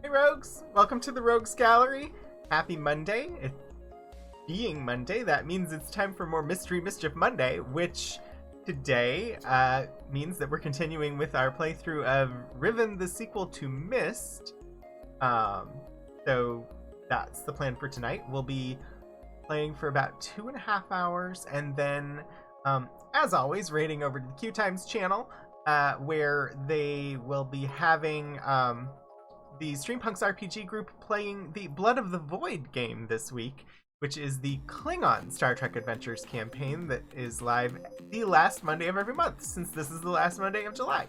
Hey Rogues! Welcome to the Rogues Gallery. Happy Monday. It being Monday, that means it's time for more Mystery Mischief Monday, which today means that we're continuing with our playthrough of Riven, the sequel to Myst. So that's the plan for tonight. We'll be playing for about 2.5 hours, and then, as always, raiding over to the Q Times channel, where they will be having the Streampunks RPG group playing the Blood of the Void game this week, which is the Klingon Star Trek Adventures campaign that is live the last Monday of every month, since this is the last Monday of July.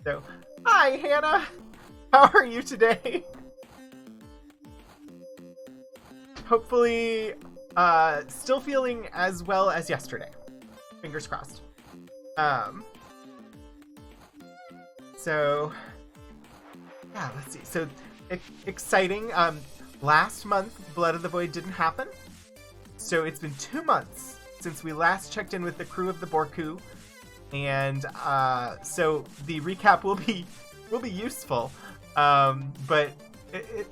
So, hi Hannah! How are you today? Hopefully, still feeling as well as yesterday. Fingers crossed. So, yeah, let's see. So, exciting. Last month, Blood of the Void didn't happen. So it's been 2 months since we last checked in with the crew of the Borku. And so the recap will be useful. But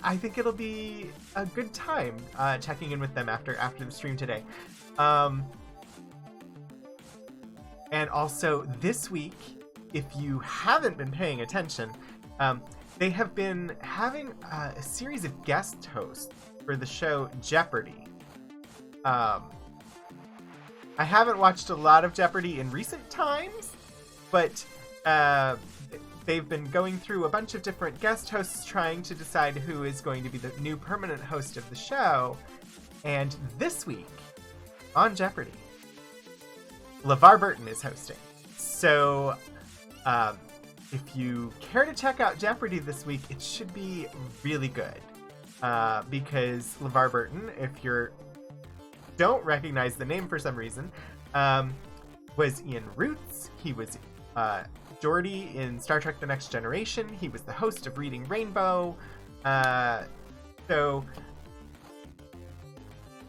I think it'll be a good time checking in with them after the stream today. And also this week, if you haven't been paying attention, they have been having a series of guest hosts for the show Jeopardy! I haven't watched a lot of Jeopardy! In recent times, but they've been going through a bunch of different guest hosts trying to decide who is going to be the new permanent host of the show. And this week, on Jeopardy!, LeVar Burton is hosting. So, if you care to check out Jeopardy! This week, it should be really good. Because LeVar Burton, if you don't recognize the name for some reason, was Ian Roots. He was Geordi in Star Trek The Next Generation. He was the host of Reading Rainbow. So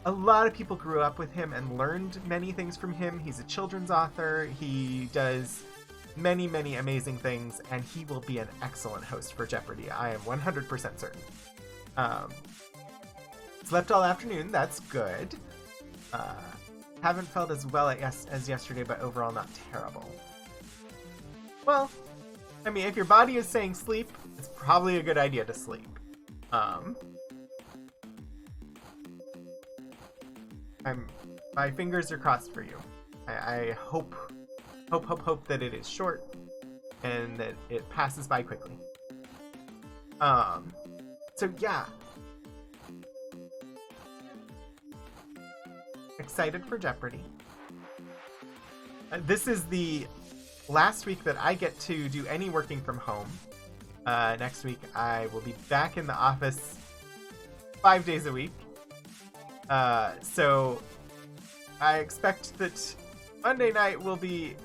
a lot of people grew up with him and learned many things from him. He's a children's author. He does many, many amazing things, and he will be an excellent host for Jeopardy! I am 100% certain. Slept all afternoon, that's good. Haven't felt as well as yesterday, but overall not terrible. Well, I mean, if your body is saying sleep, it's probably a good idea to sleep. My fingers are crossed for you. I hope that it is short and that it passes by quickly. So yeah. Excited for Jeopardy! This is the last week that I get to do any working from home. Next week I will be back in the office 5 days a week. So I expect that Monday night will be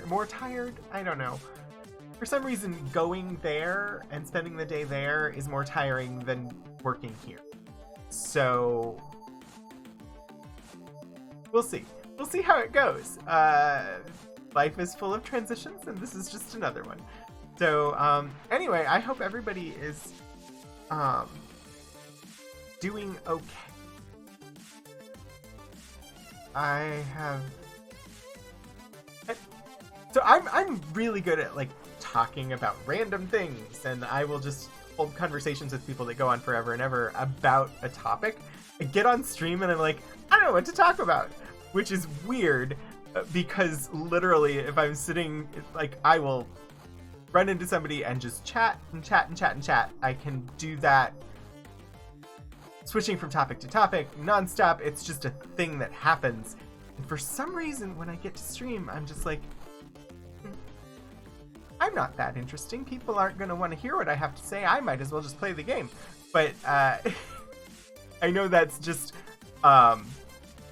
more tired? I don't know. For some reason, going there and spending the day there is more tiring than working here. So we'll see. We'll see how it goes. Life is full of transitions, and this is just another one. So anyway, I hope everybody is doing okay. So I'm really good at, like, talking about random things, and I will just hold conversations with people that go on forever and ever about a topic. I get on stream and I'm like, I don't know what to talk about, which is weird, because literally if I'm sitting, like, I will run into somebody and just chat and chat and chat and chat. I can do that switching from topic to topic nonstop. It's just a thing that happens. And for some reason, when I get to stream, I'm just like, I'm not that interesting. People aren't going to want to hear what I have to say. I might as well just play the game. But I know that's just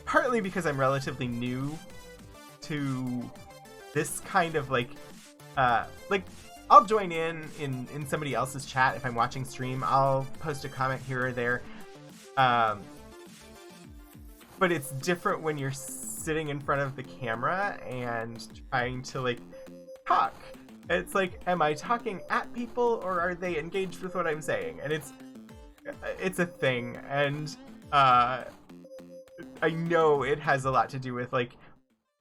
partly because I'm relatively new to this kind of like I'll join in somebody else's chat if I'm watching stream. I'll post a comment here or there. But it's different when you're sitting in front of the camera and trying to, like, talk It's like, am I talking at people or are they engaged with what I'm saying? And it's a thing, and I know it has a lot to do with like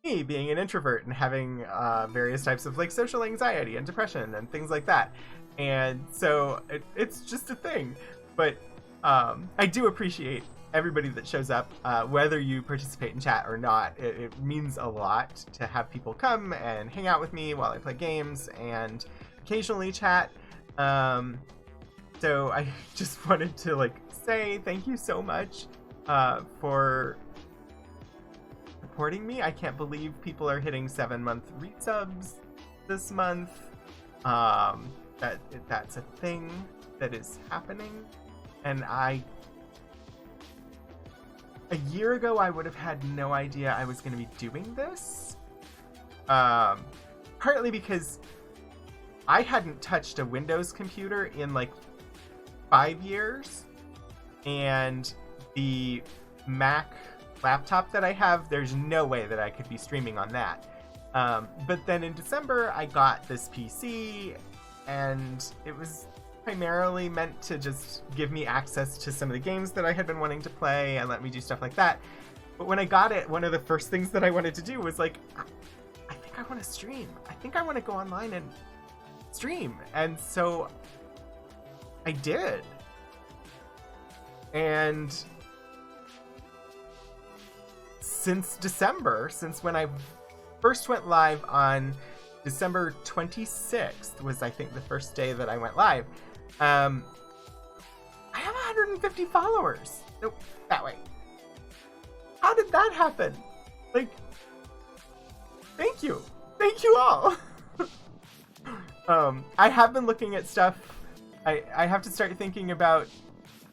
me being an introvert and having various types of like social anxiety and depression and things like that. And so it's just a thing. But I do appreciate everybody that shows up, whether you participate in chat or not. It means a lot to have people come and hang out with me while I play games and occasionally chat. So I just wanted to like say thank you so much for supporting me. I can't believe people are hitting 7-month resubs this month. That's a thing that is happening, and a year ago I would have had no idea I was going to be doing this. Partly because I hadn't touched a Windows computer in like 5 years, and the Mac laptop that I have, there's no way that I could be streaming on that. But then in December I got this PC, and it was primarily meant to just give me access to some of the games that I had been wanting to play and let me do stuff like that. But when I got it, one of the first things that I wanted to do was like, I think I want to stream. I think I want to go online and stream. And so I did. And since December, since when I first went live on December 26th was, I think, the first day that I went live, I have 150 followers. Nope, that way. How did that happen? Like, thank you. Thank you all. I have been looking at stuff. I have to start thinking about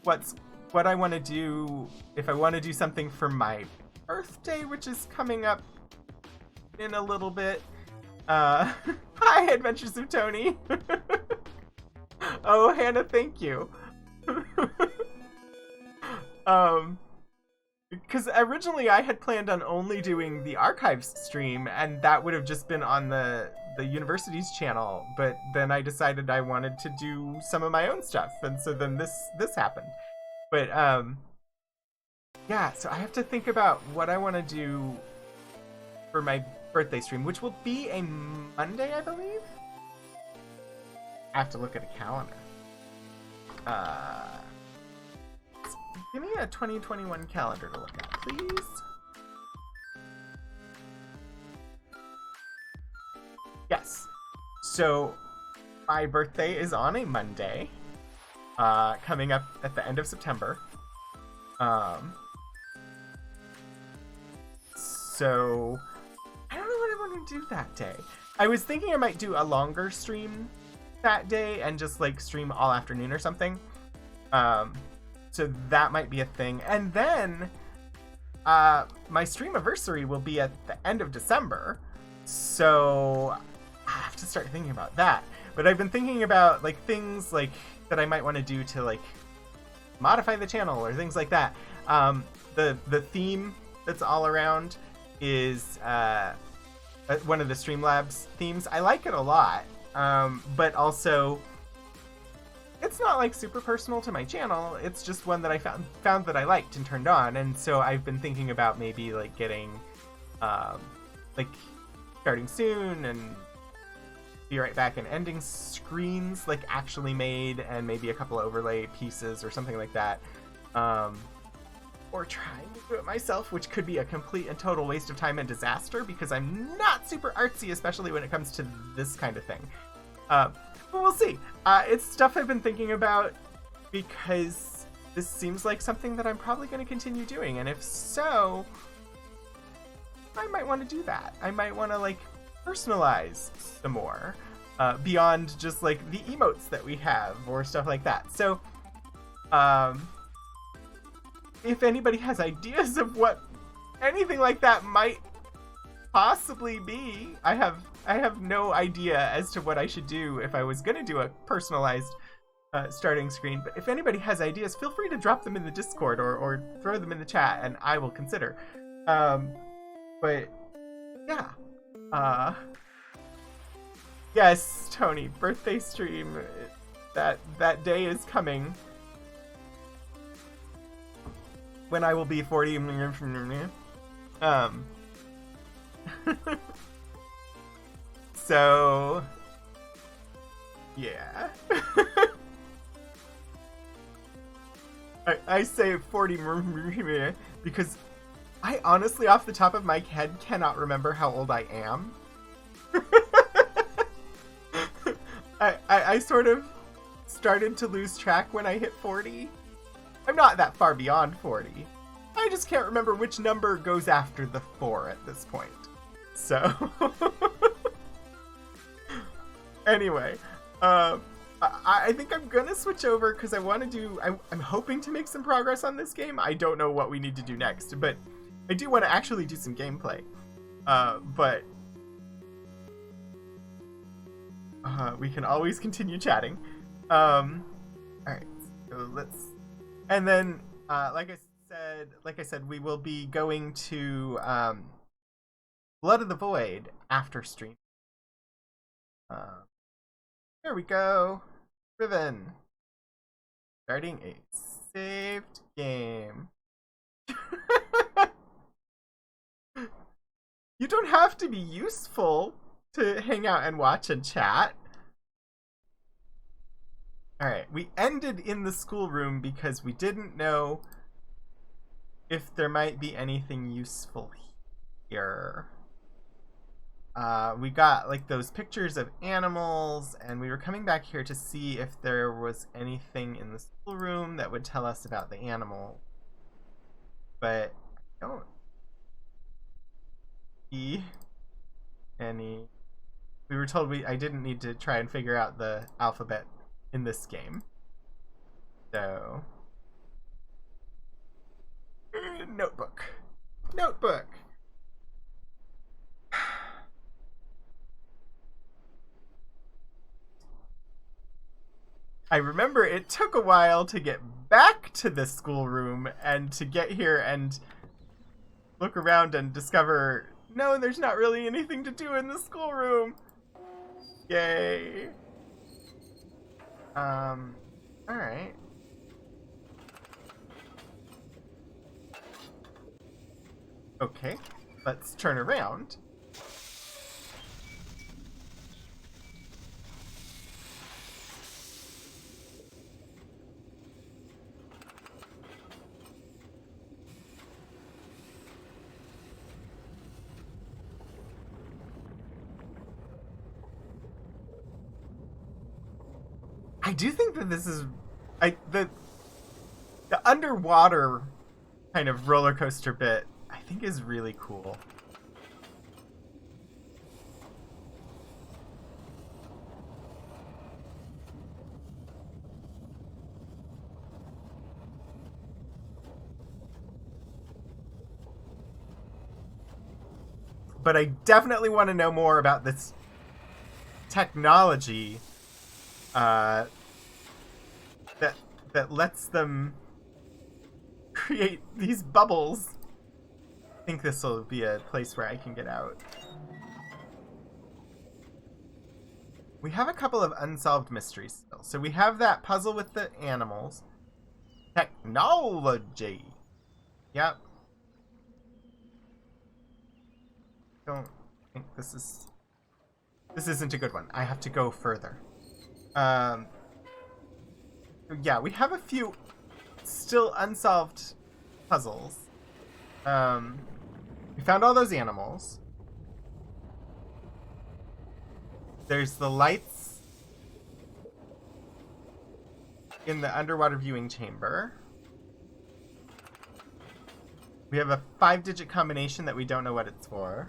what I want to do, if I want to do something for my birthday, which is coming up in a little bit. Hi, Adventures of Tony. Oh, Hannah, thank you. Because originally I had planned on only doing the archives stream, and that would have just been on the university's channel, but then I decided I wanted to do some of my own stuff, and so then this happened. But yeah, so I have to think about what I want to do for my birthday stream, which will be a Monday, I believe. I have to look at a calendar. Give me a 2021 calendar to look at, please. Yes. So my birthday is on a Monday, coming up at the end of September. So I don't know what I want to do that day. I was thinking I might do a longer stream that day and just like stream all afternoon or something. So that might be a thing. And then my stream-iversary will be at the end of December. So I have to start thinking about that. But I've been thinking about like things like that I might want to do to like modify the channel or things like that. The theme that's all around is one of the Streamlabs themes. I like it a lot, but also it's not like super personal to my channel. It's just one that I found that I liked and turned on, and so I've been thinking about maybe like getting like starting soon and be right back and ending screens like actually made, and maybe a couple of overlay pieces or something like that. Or trying to do it myself, which could be a complete and total waste of time and disaster because I'm not super artsy, especially when it comes to this kind of thing. But we'll see. It's stuff I've been thinking about because this seems like something that I'm probably going to continue doing, and if so, I might want to do that. I might want to like personalize some more beyond just like the emotes that we have or stuff like that. So if anybody has ideas of what anything like that might possibly be, I have no idea as to what I should do if I was going to do a personalized starting screen. But if anybody has ideas, feel free to drop them in the Discord or throw them in the chat, and I will consider. But yeah, Yes, Tony, birthday stream. That day is coming. When I will be 40. So yeah. I say 40 because I honestly, off the top of my head, cannot remember how old I am. I sort of started to lose track when I hit 40. I'm not that far beyond 40. I just can't remember which number goes after the 4 at this point. So, anyway, I think I'm gonna switch over because I want to do. I'm hoping to make some progress on this game. I don't know what we need to do next, but I do want to actually do some gameplay. But we can always continue chatting. All right, so let's. And then, like I said, we will be going to Blood of the Void after stream. Here we go. Riven. Starting a saved game. You don't have to be useful to hang out and watch and chat. Alright, we ended in the schoolroom because we didn't know if there might be anything useful here. We got like those pictures of animals, and we were coming back here to see if there was anything in the schoolroom that would tell us about the animal. But I don't see any. We were told I didn't need to try and figure out the alphabet in this game. So notebook. I remember it took a while to get back to the schoolroom and to get here and look around and discover, no, there's not really anything to do in the schoolroom. Yay. Alright. Okay, let's turn around. I do think that this is the underwater kind of roller coaster bit, I think, is really cool. But I definitely want to know more about this technology that lets them create these bubbles. I think this will be a place where I can get out. We have a couple of unsolved mysteries still. So we have that puzzle with the animals. Technology. Yep. Don't think this isn't a good one. I have to go further. Yeah, we have a few still unsolved puzzles. We found all those animals. There's the lights in the underwater viewing chamber. We have a 5-digit combination that we don't know what it's for.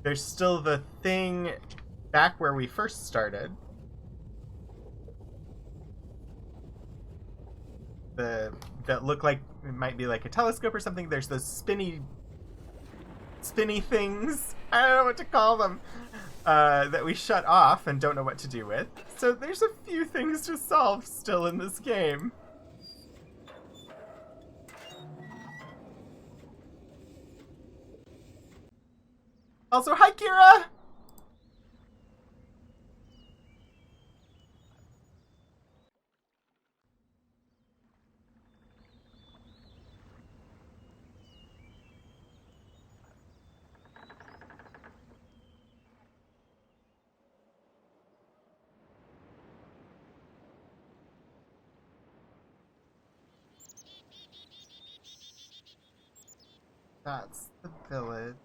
There's still the thing back where we first started. That look like it might be like a telescope or something. There's those spinny things. I don't know what to call them. That we shut off and don't know what to do with. So there's a few things to solve still in this game. Also, hi, Kira! that's the village.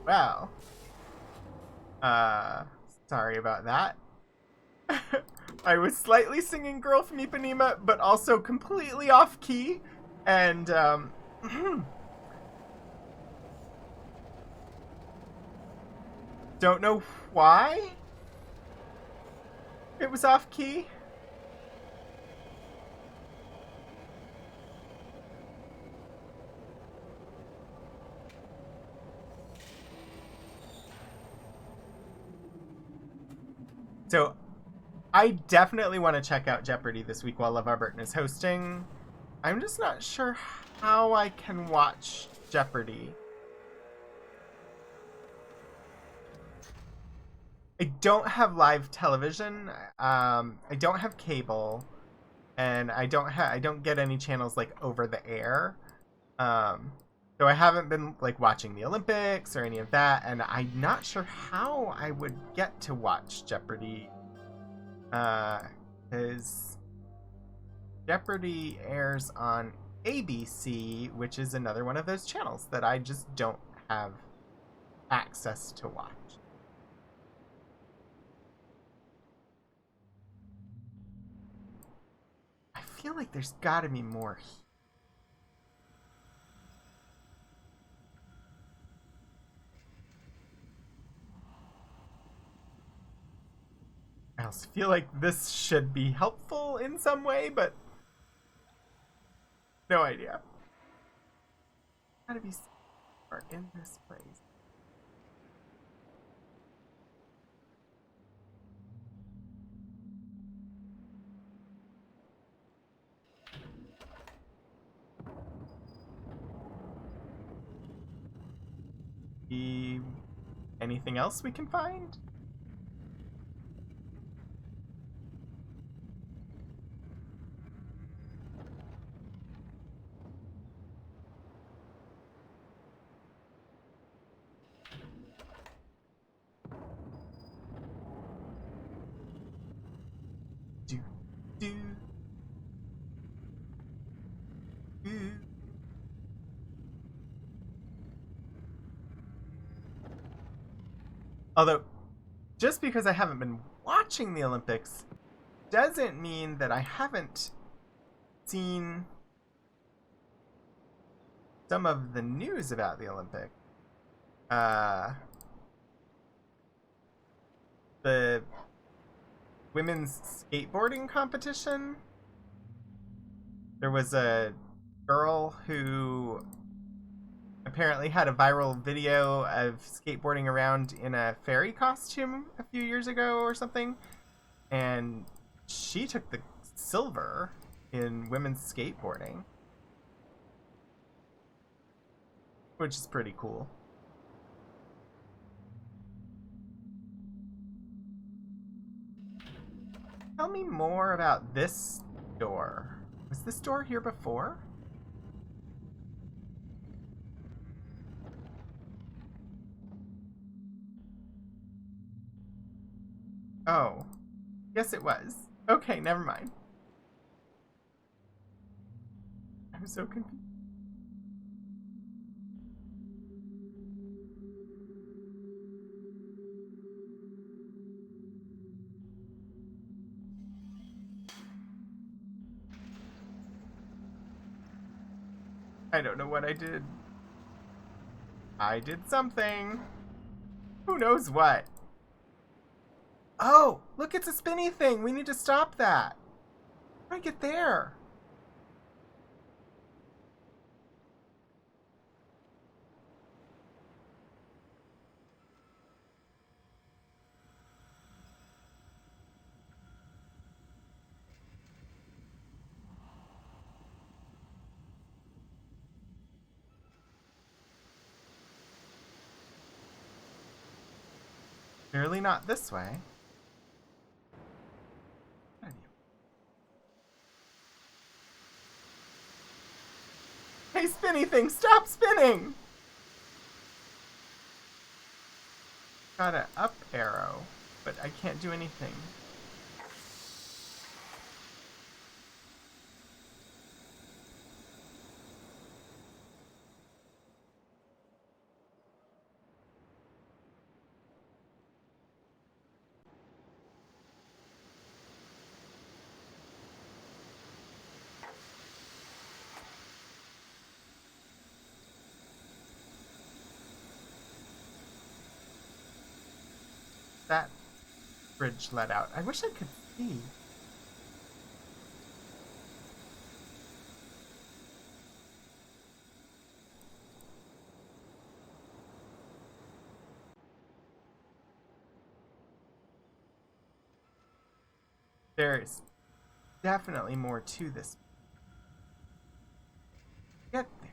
Well, sorry about that. I was slightly singing Girl from Ipanema, but also completely off key, and, don't know why it was off key. So, I definitely want to check out Jeopardy this week while LeVar Burton is hosting. I'm just not sure how I can watch Jeopardy. I don't have live television. I don't have cable, and I don't get any channels like over the air. So I haven't been like watching the Olympics or any of that, and I'm not sure how I would get to watch Jeopardy. Because Jeopardy airs on ABC, which is another one of those channels that I just don't have access to watch. I feel like there's gotta be more. I also feel like this should be helpful in some way, but no idea. Gotta be somewhere in this place. Anything else we can find? Do, do, do. Although, just because I haven't been watching the Olympics doesn't mean that I haven't seen some of the news about the Olympics. The women's skateboarding competition. There was a girl who apparently had a viral video of skateboarding around in a fairy costume a few years ago or something, and she took the silver in women's skateboarding, which is pretty cool. Tell me more about this door. Was this door here before? Oh, yes it was. Okay, never mind. I'm so confused. I don't know what I did. I did something. Who knows what? Oh, look, it's a spinny thing. We need to stop that. How do I get there? Clearly not this way. Hey, spinny thing, stop spinning! Got an up arrow, but I can't do anything. That bridge let out. I wish I could see. There's definitely more to this. Get there.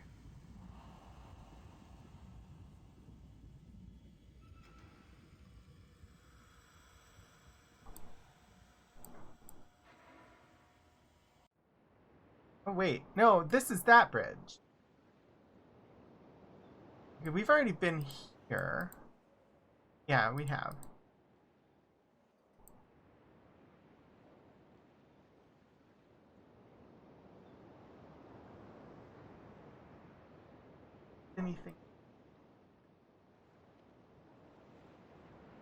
Oh, wait. No, this is that bridge. Okay, we've already been here. Yeah, we have. Anything?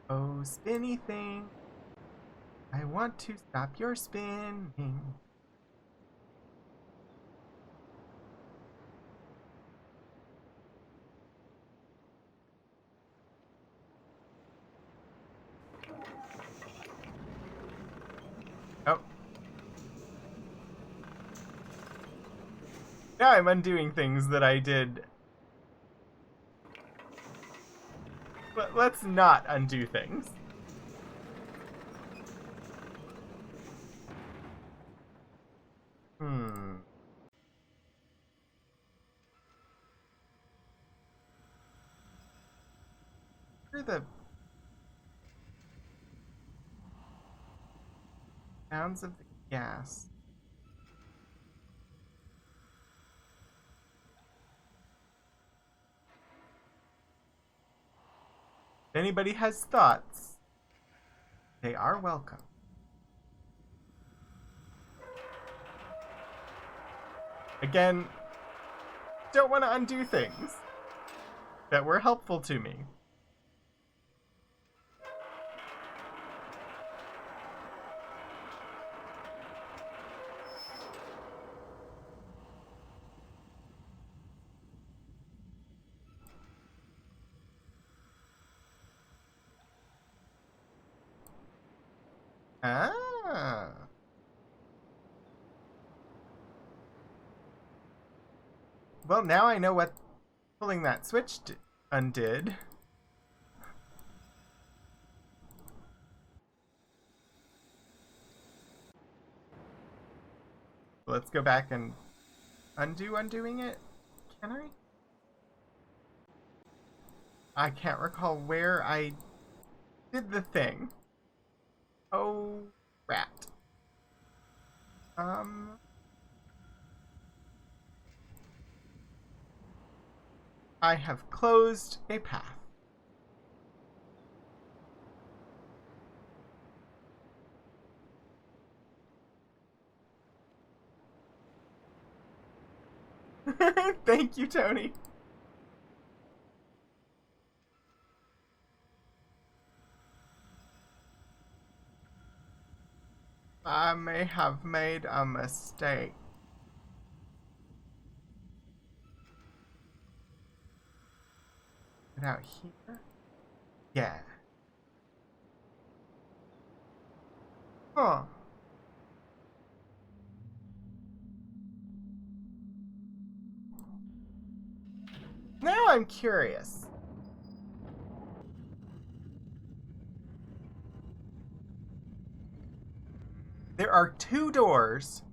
Oh, spinny thing. I want to stop your spinning. Oh. Now I'm undoing things that I did. But let's not undo things. What are the sounds of the gas? If anybody has thoughts, they are welcome. Again, don't want to undo things that were helpful to me. Ah. Well, now I know what pulling that switch undid. Let's go back and undoing it. Can I? I can't recall where I did the thing. Oh, rat. I have closed a path. Thank you, Tony. I may have made a mistake. Get out here? Yeah. Huh. Now I'm curious. There are 2 doors.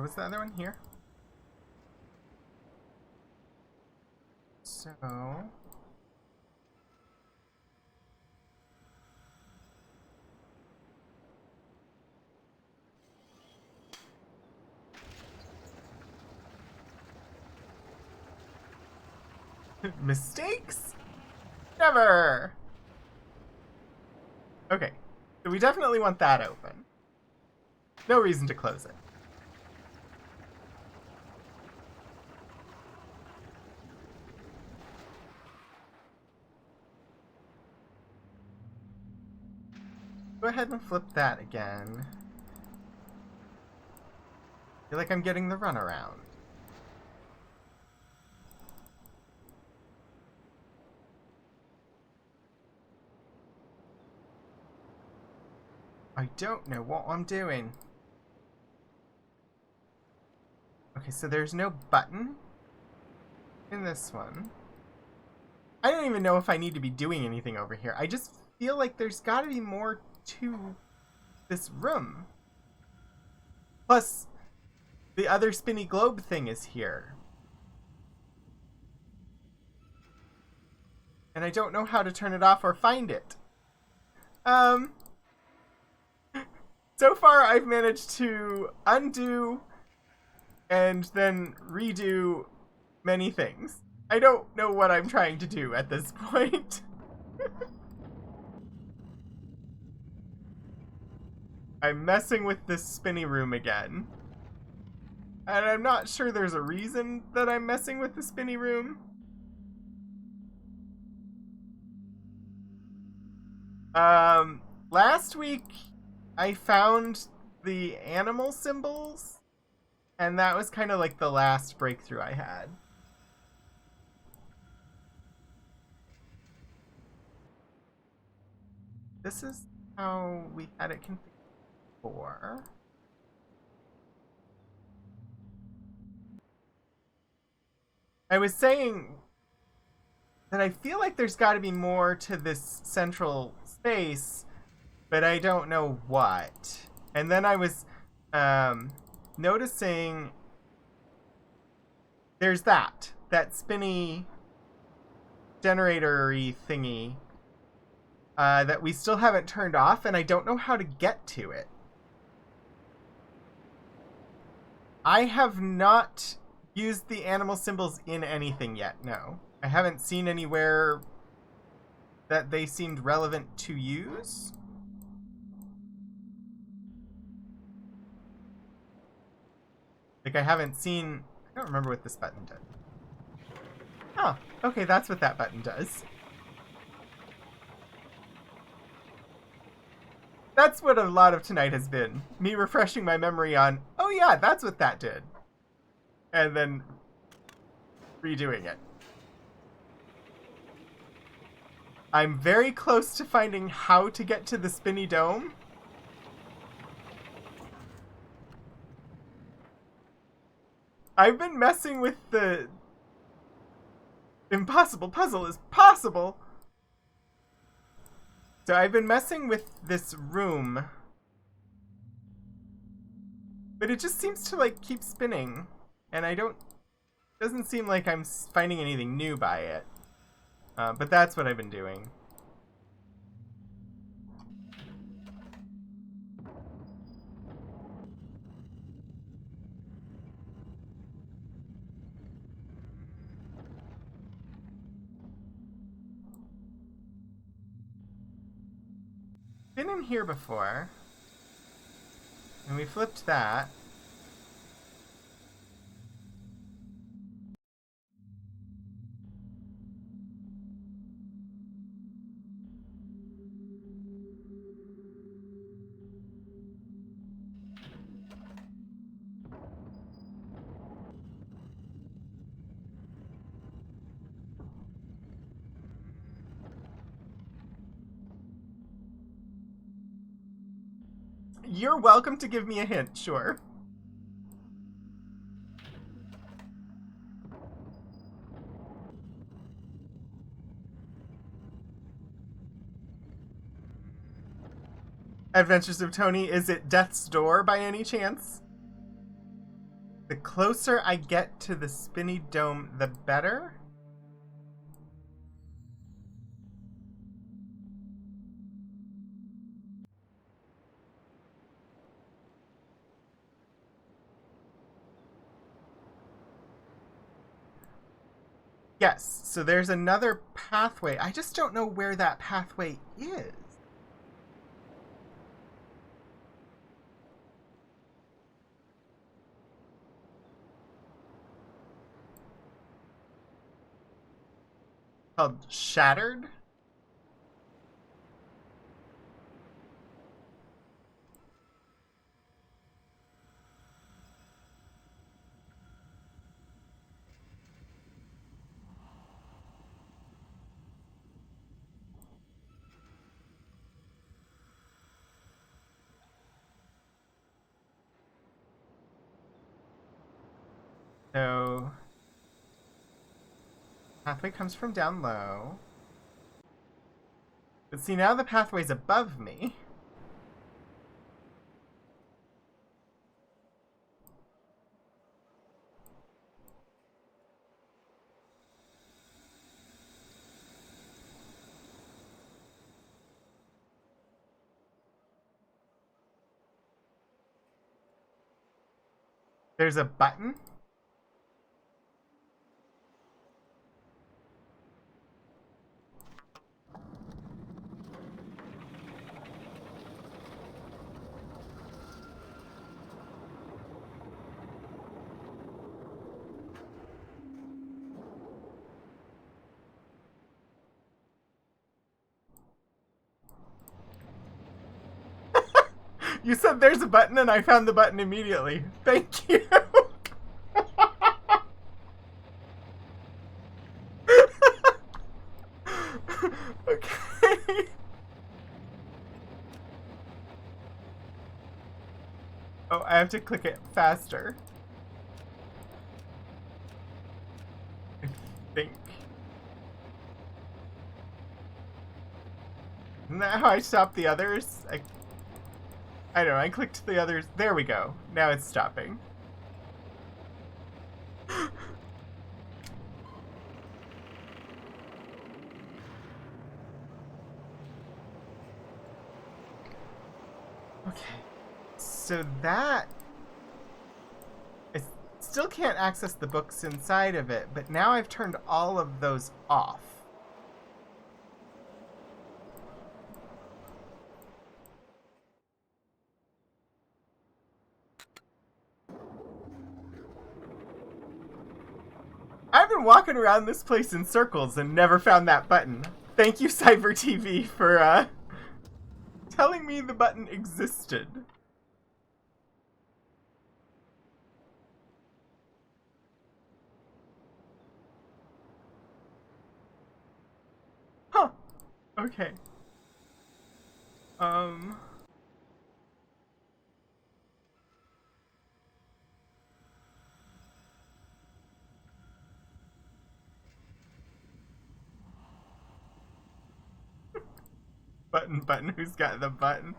was the other one here? So... Mistakes? Never! Okay, so we definitely want that open. No reason to close it. Go ahead and flip that again. I feel like I'm getting the runaround. I don't know what I'm doing. Okay, so there's no button in this one. I don't even know if I need to be doing anything over here. I just feel like there's got to be more to this room. Plus, the other spinny globe thing is here. And I don't know how to turn it off or find it. So far I've managed to undo and then redo many things. I don't know what I'm trying to do at this point. I'm messing with this spinny room again. And I'm not sure there's a reason that I'm messing with the spinny room. Last week I found the animal symbols, and that was kind of like the last breakthrough I had. This is how we had it configured before. I was saying that I feel like there's got to be more to this central space, but I don't know what. And then I was noticing there's that spinny generator-y thingy that we still haven't turned off, and I don't know how to get to it. I have not used the animal symbols in anything yet, no. I haven't seen anywhere that they seemed relevant to use. Like, I haven't seen... I don't remember what this button did. Oh, okay, that's what that button does. That's what a lot of tonight has been. Me refreshing my memory on, oh yeah, that's what that did. And then redoing it. I'm very close to finding how to get to the spinny dome. I've been messing with the impossible puzzle is possible. So I've been messing with this room. But it just seems to like keep spinning. And doesn't seem like I'm finding anything new by it. But that's what I've been doing. Been in here before. And we flipped that. You're welcome to give me a hint, sure. Adventures of Tony, is it Death's Door by any chance? The closer I get to the spinny dome, the better. Yes, so there's another pathway. I just don't know where that pathway is. Called Shattered? So, pathway comes from down low. But see, now the pathway's above me. There's a button. You said there's a button and I found the button immediately. Thank you. Okay. Oh, I have to click it faster. I think. Isn't that how I stopped the others? I don't know, I clicked the others. There we go. Now it's stopping. Okay. So that... I still can't access the books inside of it, but now I've turned all of those off. I've been walking around this place in circles and never found that button. Thank you, Cyber TV, for telling me the button existed. Huh. Okay. Button, who's got the button?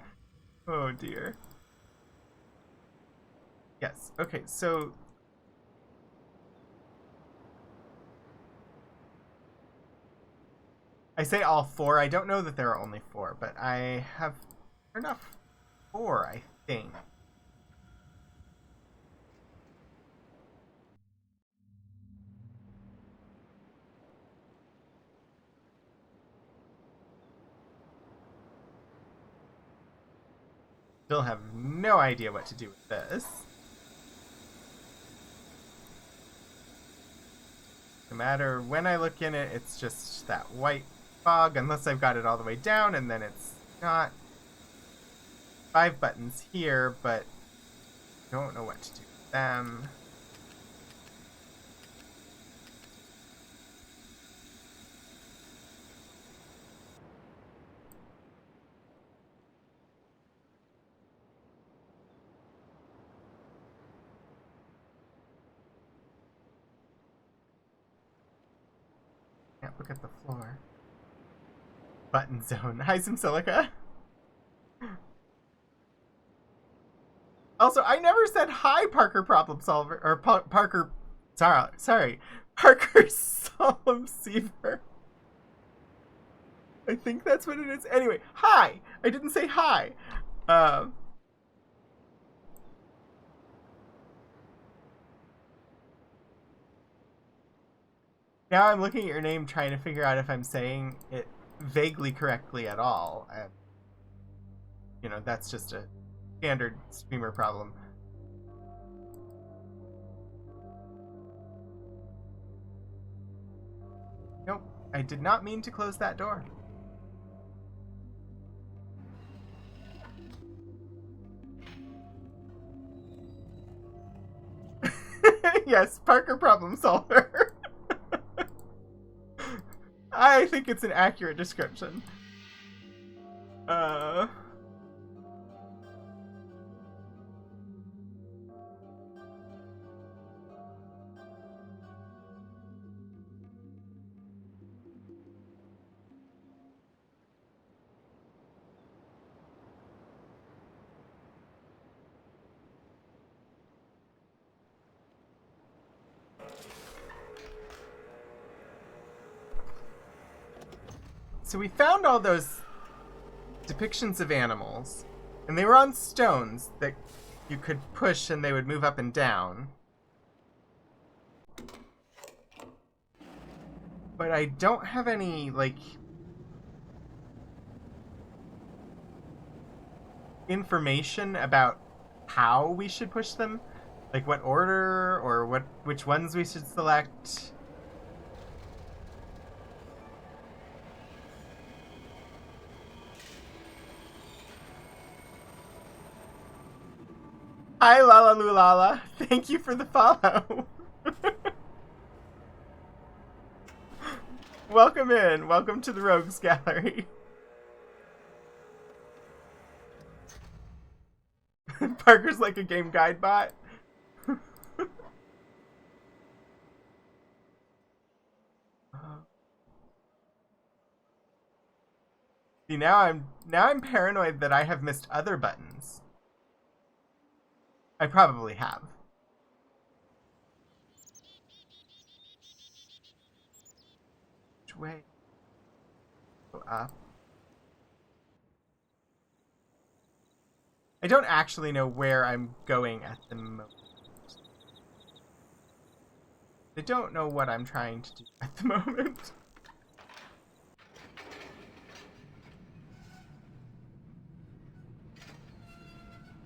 Oh dear. Yes, okay, so... I say all four, I don't know that there are only four, but I have enough four, I think. Still have no idea what to do with this. No matter when I look in it, it's just that white fog, unless I've got it all the way down, and then it's not. 5 buttons here, but don't know what to do with them. Can't look at the floor. Button zone. Hi, some silica. Also, I never said hi, Parker Problem Solver, or Parker. Sorry, Parker Solemn Seaver. I think that's what it is. Anyway, hi. I didn't say hi. Now I'm looking at your name, trying to figure out if I'm saying it vaguely correctly at all. That's just a standard streamer problem. Nope, I did not mean to close that door. Yes, Parker Problem Solver. I think it's an accurate description. So we found all those depictions of animals, and they were on stones that you could push and they would move up and down. But I don't have any, information about how we should push them. Like what order, or which ones we should select. Hi, Lala Lulala. Thank you for the follow. Welcome in. Welcome to the Rogues Gallery. Parker's like a game guide bot. See, now I'm paranoid that I have missed other buttons. I probably have. Which way? Go up. I don't actually know where I'm going at the moment. I don't know what I'm trying to do at the moment.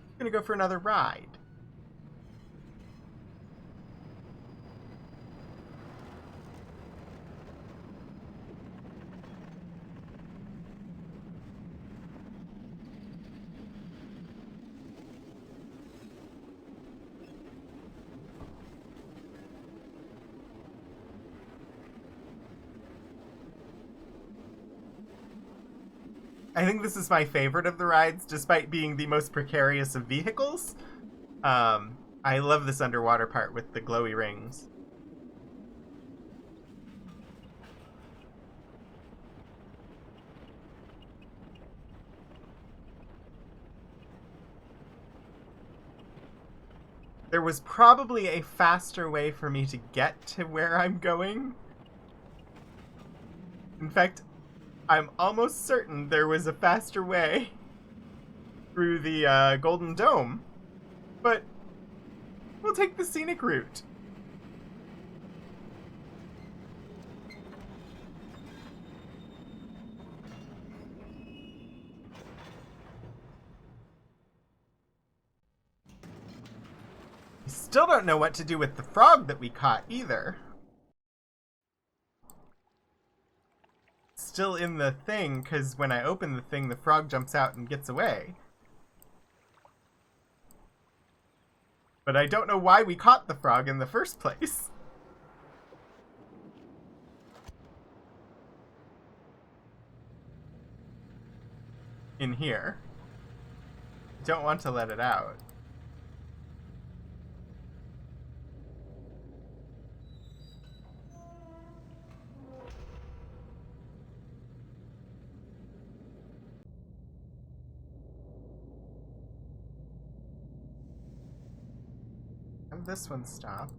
I'm gonna go for another ride. I think this is my favorite of the rides, despite being the most precarious of vehicles. I love this underwater part with the glowy rings. There was probably a faster way for me to get to where I'm going. In fact, I'm almost certain there was a faster way through the Golden Dome, but we'll take the scenic route. I still don't know what to do with the frog that we caught either. Still in the thing, because when I open the thing, the frog jumps out and gets away. But I don't know why we caught the frog in the first place. In here. Don't want to let it out. And this one stopped.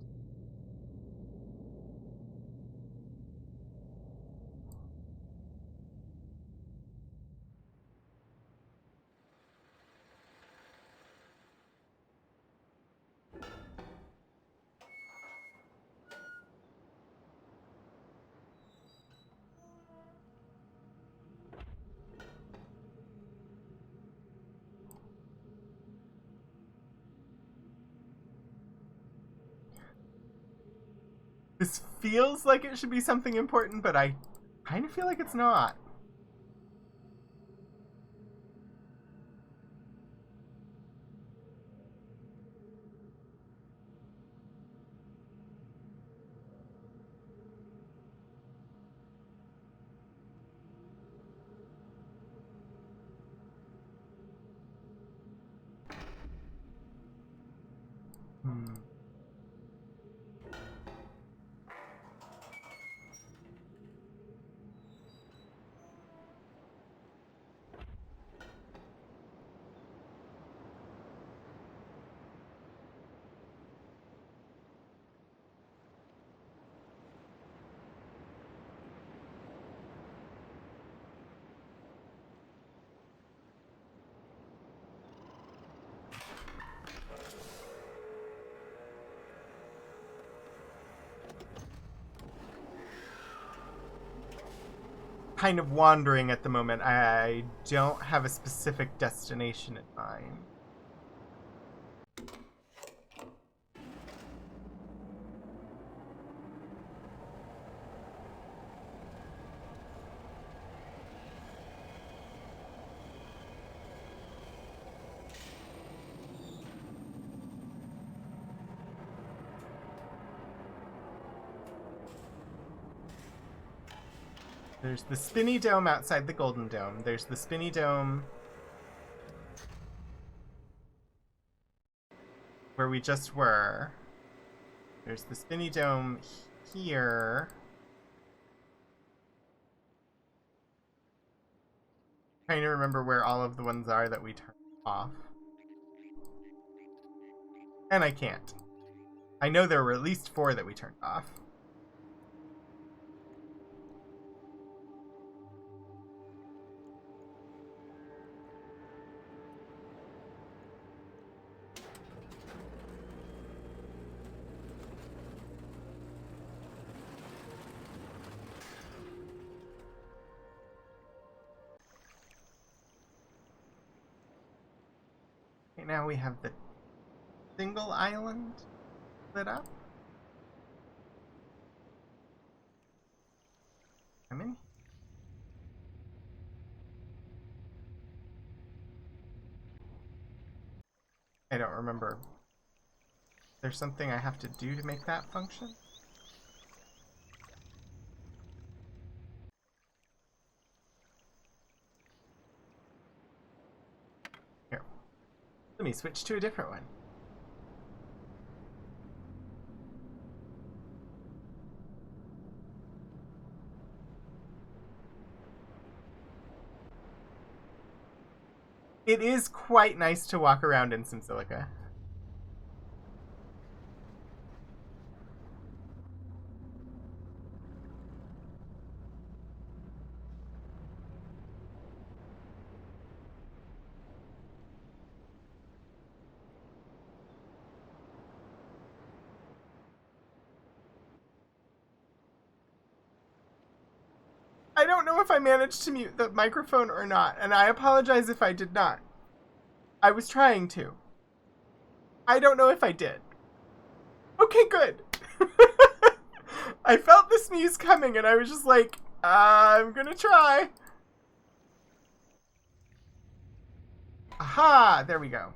This feels like it should be something important, but I kind of feel like it's not. Hmm. Kind of wandering at the moment. I don't have a specific destination in mind. There's the spinny dome outside the golden dome. There's the spinny dome where we just were. There's the spinny dome here. Trying to remember where all of the ones are that we turned off. And I can't. I know there were at least 4 that we turned off. Right now we have the single island lit up. I'm in. I don't remember. There's something I have to do to make that function? Here. Let me switch to a different one. It is quite nice to walk around in some silica. I don't know if I managed to mute the microphone or not, and I apologize if I did not. I was trying to. I don't know if I did. Okay, good. I felt the sneeze coming, and I was just like, I'm gonna try. Aha! There we go.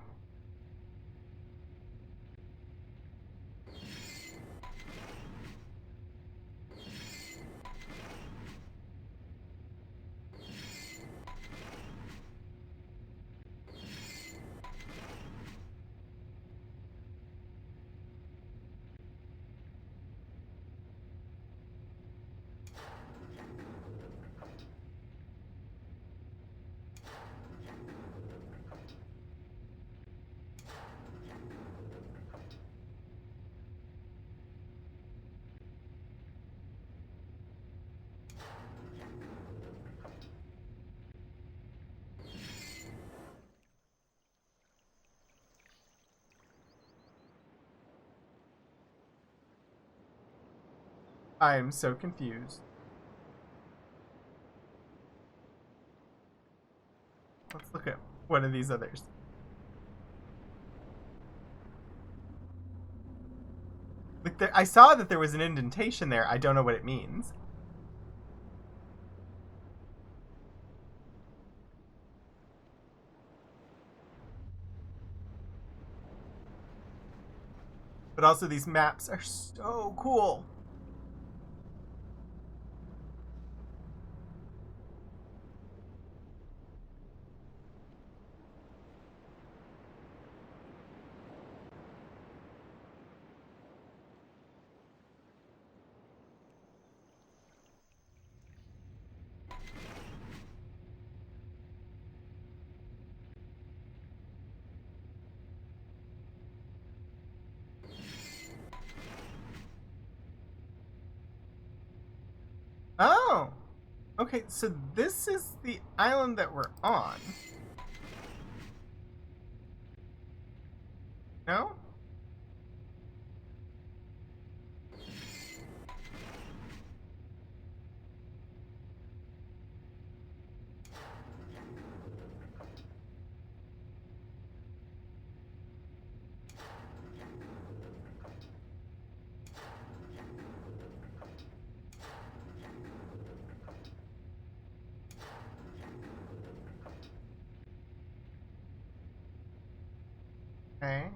I'm so confused. Let's look at one of these others. Like I saw that there was an indentation there. I don't know what it means. But also these maps are so cool. Oh! Okay, so this is the island that we're on. No? Okay.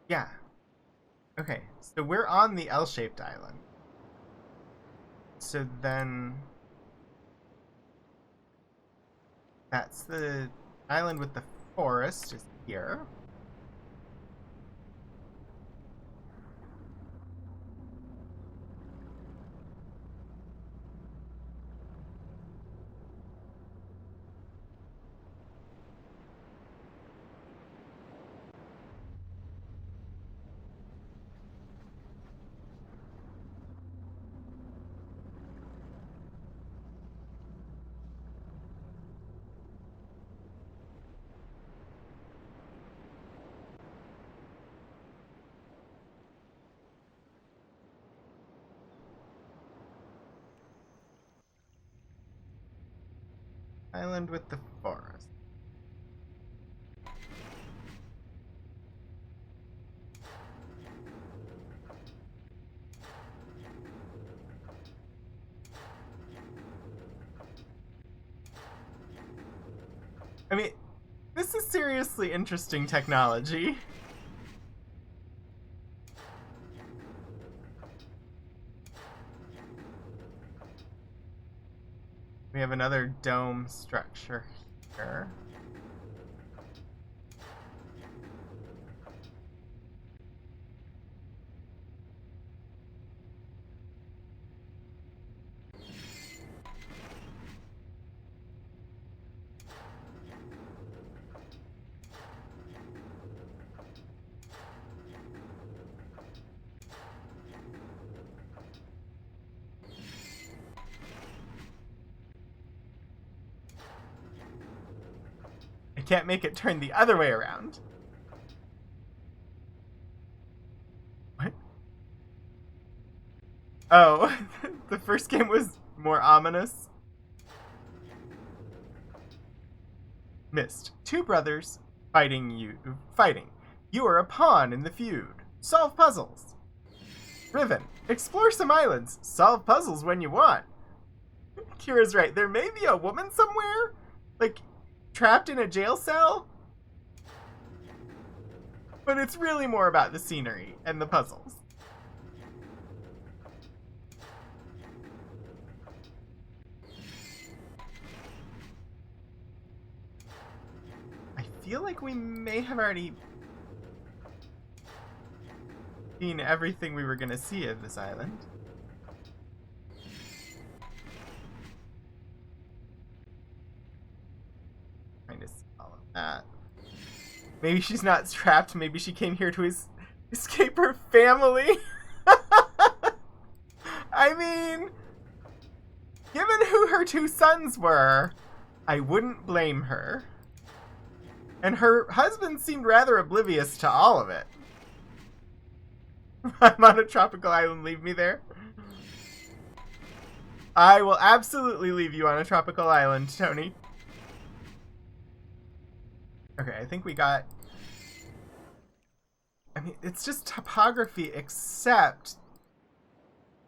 Yeah. Okay, so we're on the L-shaped island. So then... That's the island with the forest is here. Island with the forest. I mean, this is seriously interesting technology. We have another dome structure here. I can't make it turn the other way around. What? Oh, the first game was more ominous. Myst. Two brothers fighting. You are a pawn in the feud. Solve puzzles. Riven. Explore some islands. Solve puzzles when you want. Kira's right. There may be a woman somewhere, like, trapped in a jail cell. But it's really more about the scenery and the puzzles. I feel like we may have already seen everything we were going to see of this island. Trying to see all of that. Maybe she's not trapped. Maybe she came here to escape her family. I mean, given who her two sons were, I wouldn't blame her. And her husband seemed rather oblivious to all of it. I'm on a tropical island, leave me there. I will absolutely leave you on a tropical island, Tony. Okay, I think we got... I mean, it's just topography, except...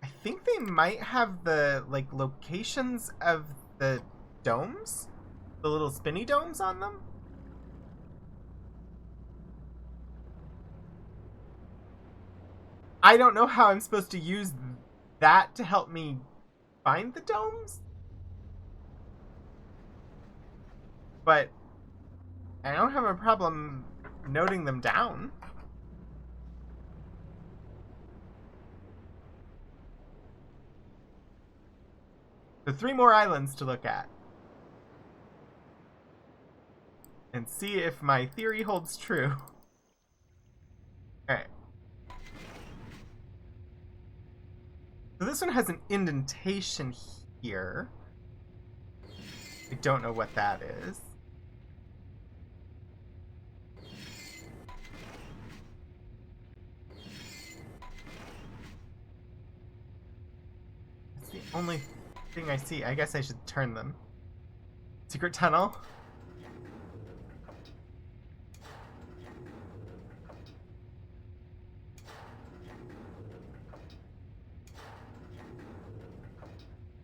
I think they might have the, like, locations of the domes? The little spinny domes on them? I don't know how I'm supposed to use that to help me find the domes. But I don't have a problem noting them down. So 3 more islands to look at. And see if my theory holds true. Alright. So this one has an indentation here. I don't know what that is. That's the only thing I see. I guess I should turn them. Secret tunnel.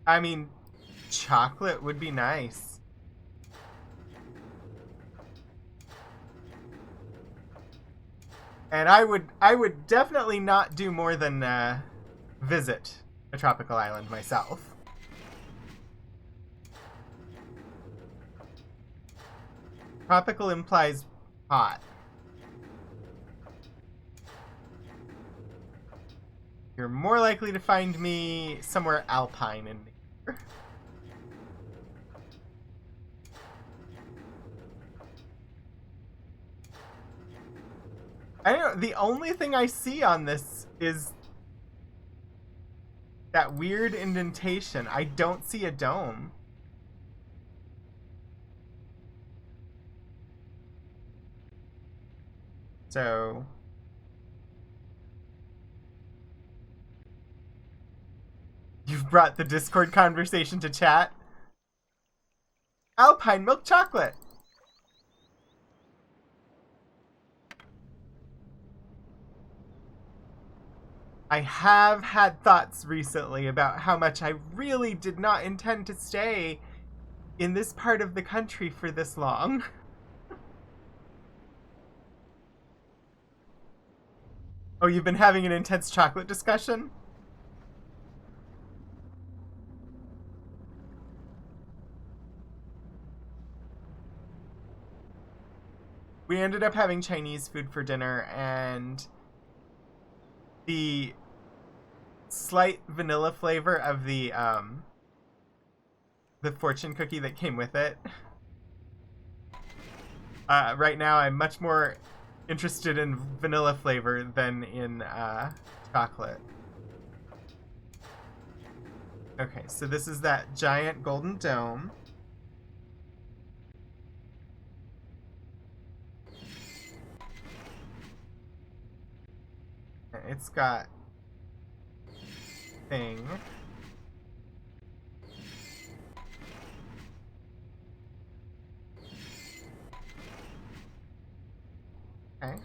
I mean, chocolate would be nice. And I would definitely not do more than visit a tropical island myself. Tropical implies hot. You're more likely to find me somewhere alpine in nature. I don't know, the only thing I see on this is that weird indentation. I don't see a dome. So... You've brought the Discord conversation to chat. Alpine milk chocolate. I have had thoughts recently about how much I really did not intend to stay in this part of the country for this long. Oh, you've been having an intense chocolate discussion? We ended up having Chinese food for dinner, and the slight vanilla flavor of the fortune cookie that came with it. Right now, I'm much more interested in vanilla flavor than in chocolate. Okay, so this is that giant golden dome. It's got thing. Okay.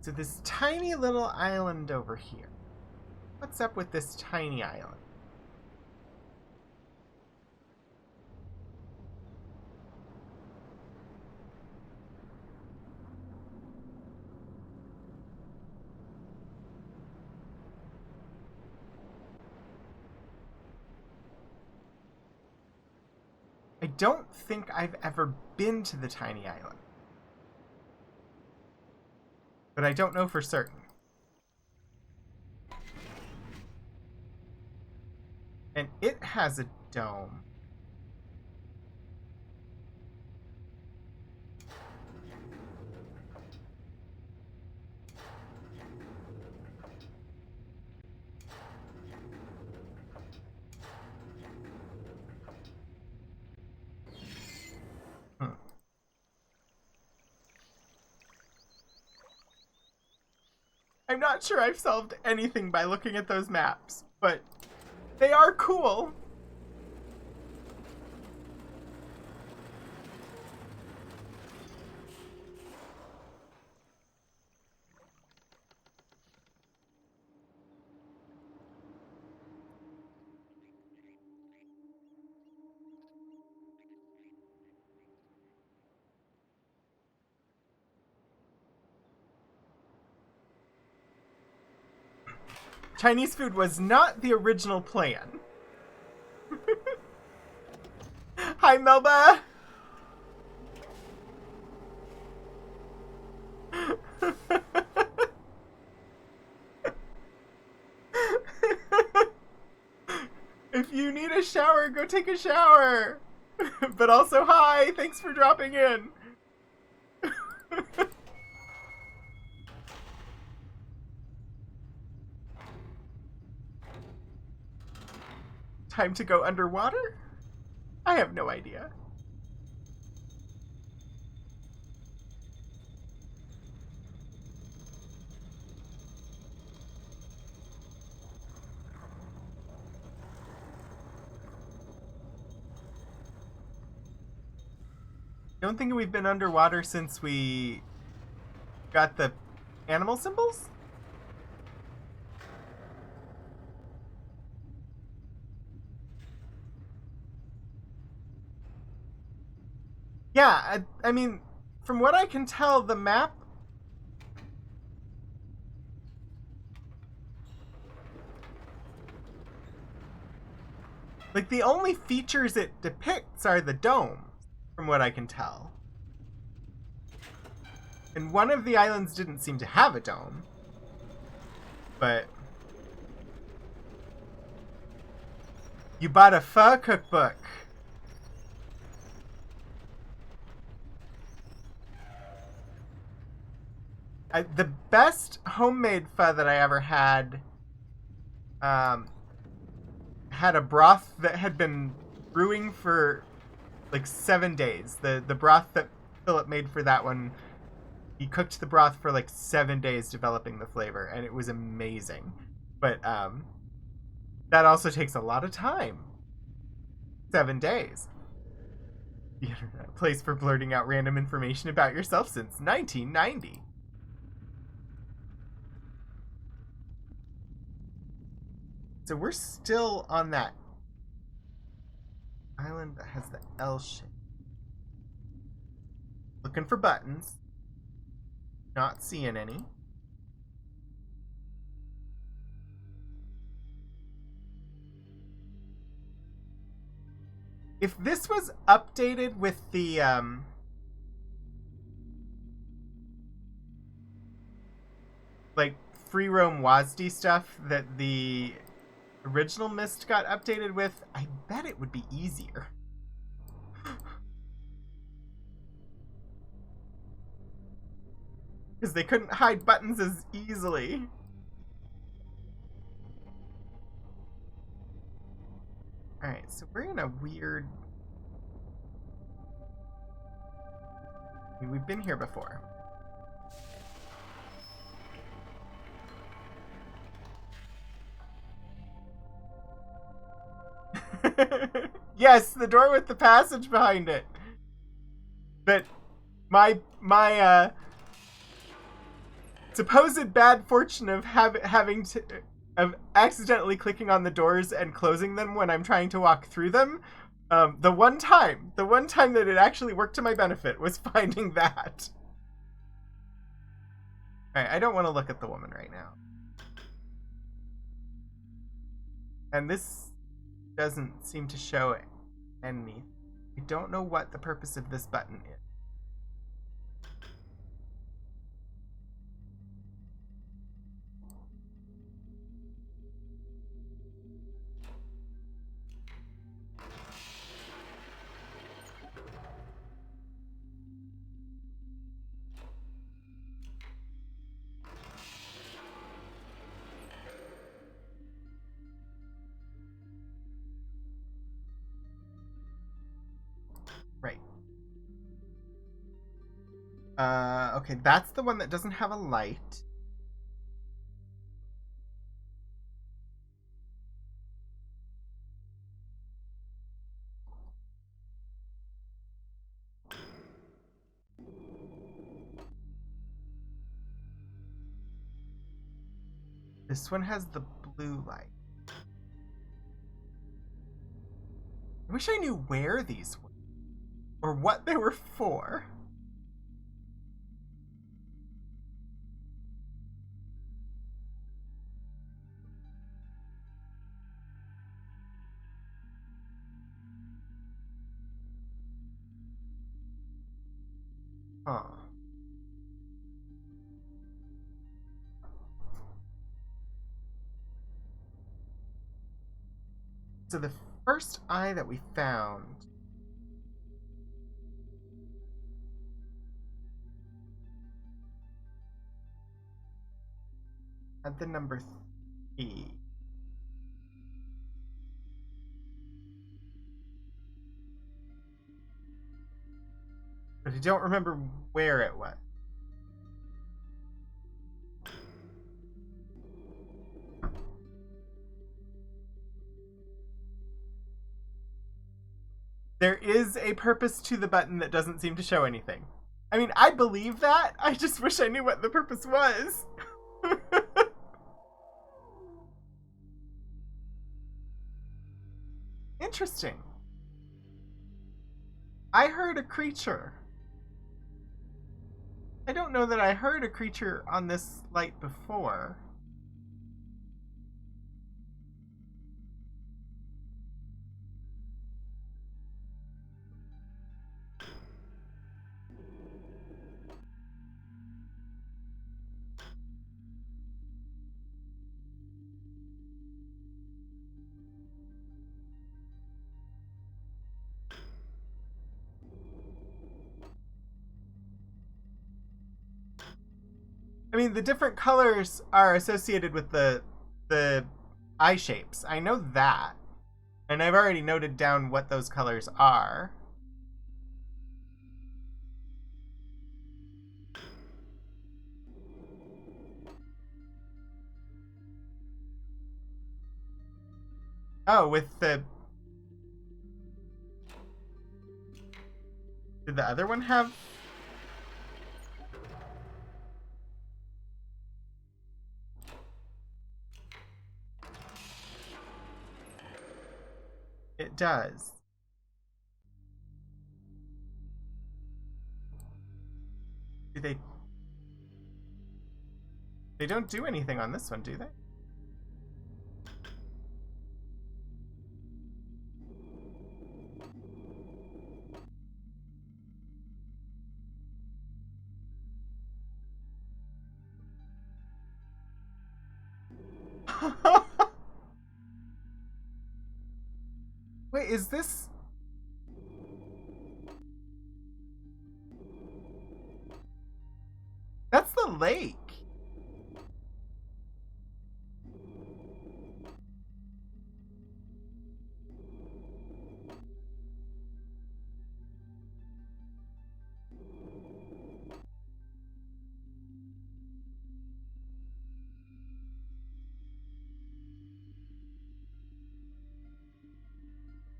So this tiny little island over here. What's up with this tiny island? I don't think I've ever been to the tiny island. but I don't know for certain. And it has a dome. I'm not sure I've solved anything by looking at those maps, but they are cool. Chinese food was not the original plan. Hi, Melba! If you need a shower, go take a shower! But also, hi! Thanks for dropping in! Time to go underwater? I have no idea. Don't think we've been underwater since we got the animal symbols? Yeah, I mean, from what I can tell, the map... Like, the only features it depicts are the domes, from what I can tell. And one of the islands didn't seem to have a dome. But... You bought a pho cookbook. The best homemade pho that I ever had had a broth that had been brewing for like 7 days. The broth that Philip made for that one, he cooked the broth for like 7 days developing the flavor, and it was amazing. But that also takes a lot of time. 7 days. The internet, a place for blurting out random information about yourself since 1990. So we're still on that island that has the L shape. Looking for buttons. Not seeing any. If this was updated with the like free roam WASD stuff that the original Myst got updated with, I bet it would be easier. Because they couldn't hide buttons as easily. Alright, so we're in a weird... I mean, we've been here before. Yes, the door with the passage behind it. But my supposed bad fortune of having to of accidentally clicking on the doors and closing them when I'm trying to walk through them. The one time that it actually worked to my benefit was finding that. All right, I don't want to look at the woman right now. And this doesn't seem to show any. I don't know what the purpose of this button is. Okay, that's the one that doesn't have a light. This one has the blue light. I wish I knew where these were, or what they were for. Huh. So the first eye that we found had the number 3. But I don't remember where it was. There is a purpose to the button that doesn't seem to show anything. I mean, I believe that. I just wish I knew what the purpose was. Interesting. I heard a creature. I don't know that I heard a creature on this light before. I mean, the different colors are associated with the eye shapes. I know that. And I've already noted down what those colors are. Oh, with the... Did the other one have... It does. Do they... They don't do anything on this one, do they? Wait, is this... That's the lake.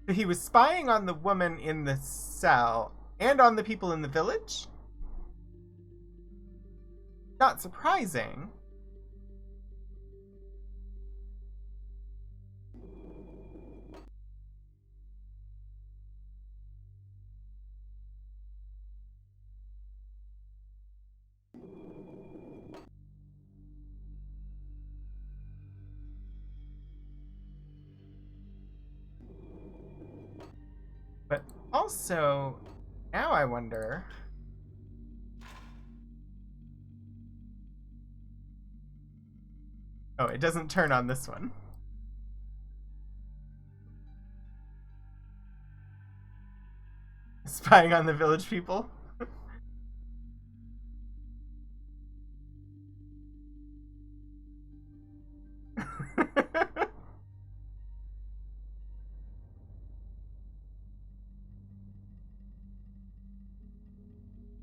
He was spying on the woman in the cell and on the people in the village? Not surprising. But also, now I wonder... Oh, it doesn't turn on this one. Spying on the village people?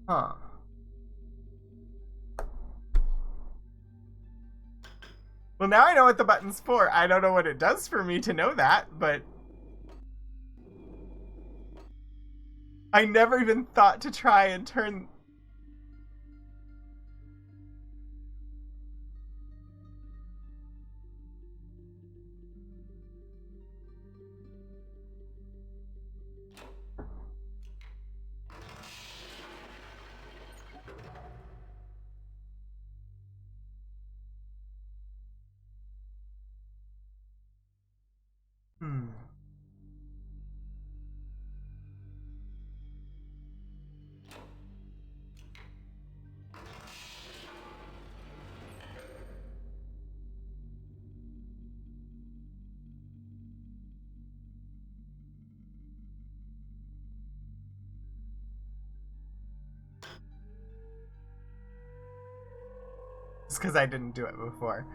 Huh. Well, now I know what the button's for. I don't know what it does for me to know that, but I never even thought to try and turn... Hmm. It's because I didn't do it before.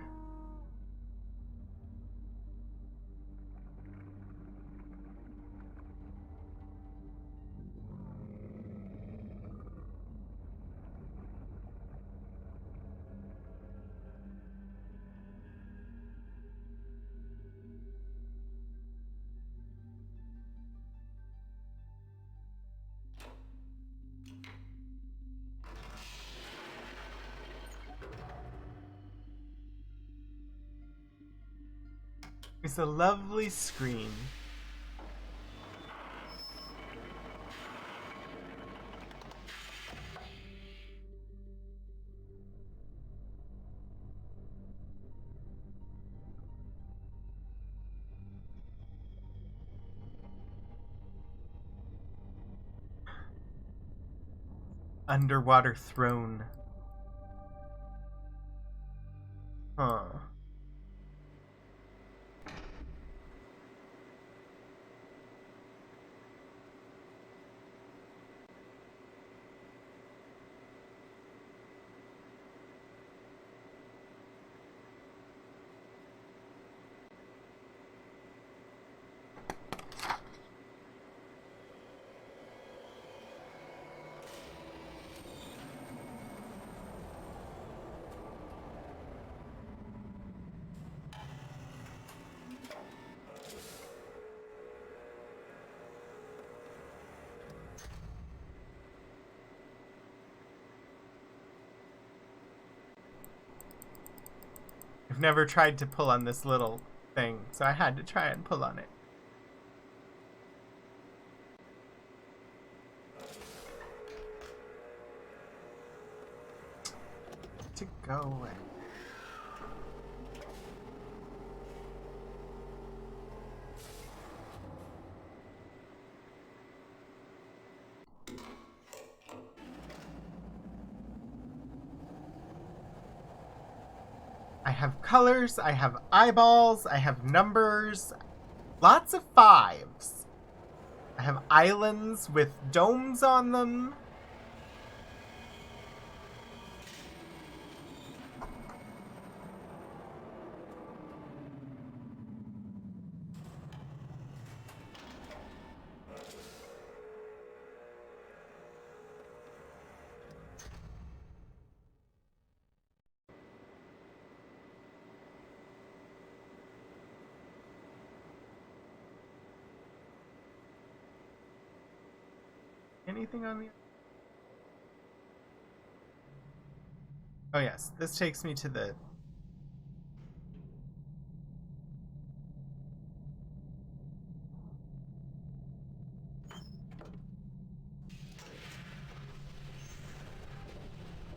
It's a lovely screen. Underwater throne. Huh. I've never tried to pull on this little thing, so I had to try and pull on it. To go away. I have colors, I have eyeballs, I have numbers, lots of 5s. I have islands with domes on them. Anything on the... Oh yes, this takes me to the...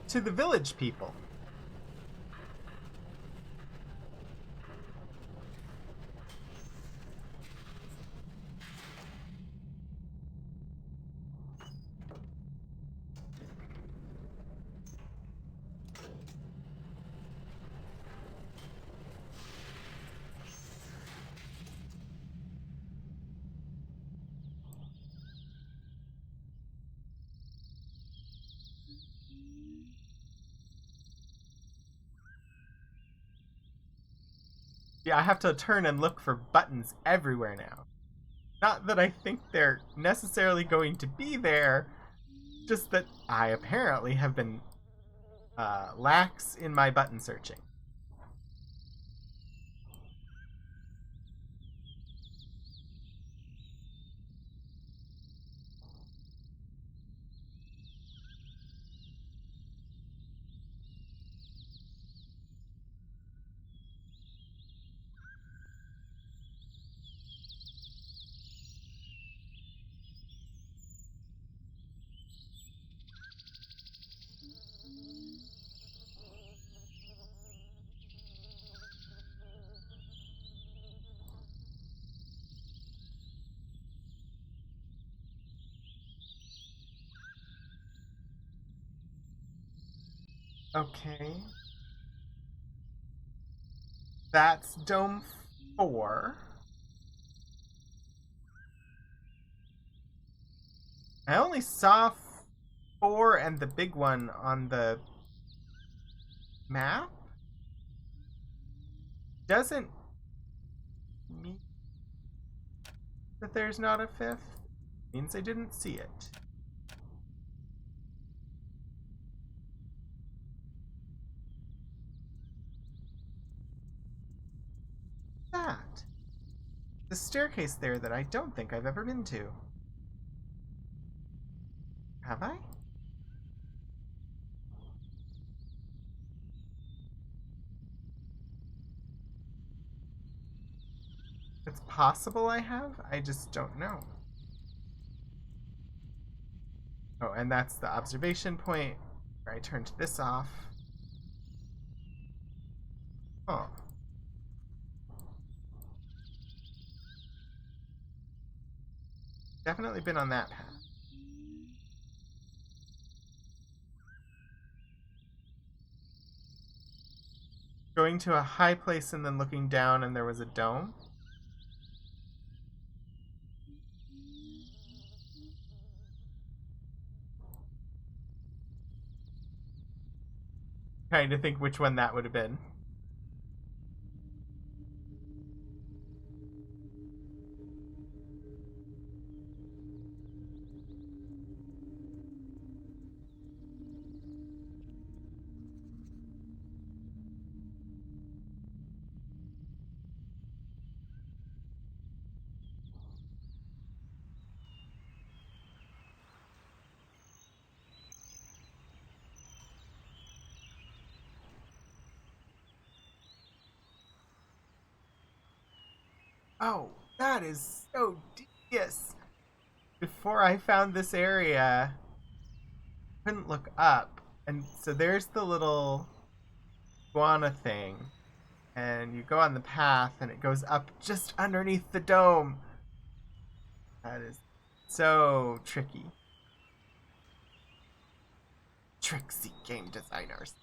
to the village people. Yeah, I have to turn and look for buttons everywhere now. Not that I think they're necessarily going to be there, just that I apparently have been lax in my button searching. Okay. That's Dome 4. I only saw 4 and the big one on the map. Doesn't mean that there's not a 5th. Means I didn't see it. That. The staircase there that I don't think I've ever been to. Have I? It's possible I have. I just don't know. Oh, and that's the observation point where I turned this off. Oh. Definitely been on that path. Going to a high place and then looking down and there was a dome. Trying to think which one that would have been. Oh, that is so devious. Before I found this area, I couldn't look up. And so there's the little iguana thing. And you go on the path and it goes up just underneath the dome. That is so tricky. Tricksy game designers.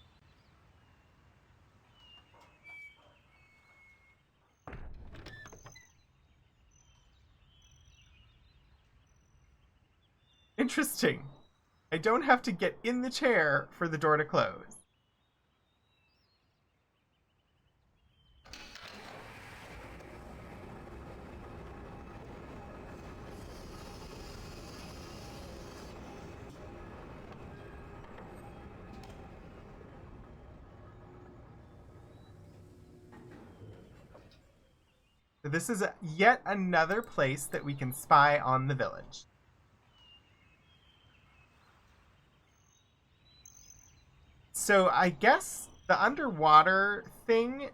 Interesting. I don't have to get in the chair for the door to close. So this is yet another place that we can spy on the village. So I guess the underwater thing,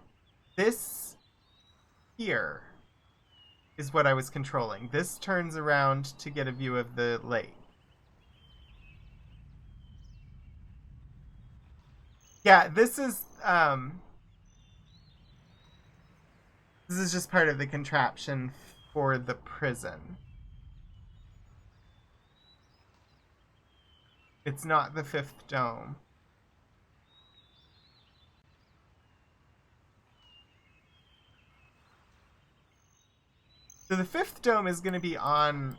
this here is what I was controlling. This turns around to get a view of the lake. Yeah, this is just part of the contraption for the prison. It's not the 5th dome. So the 5th dome is going to be on...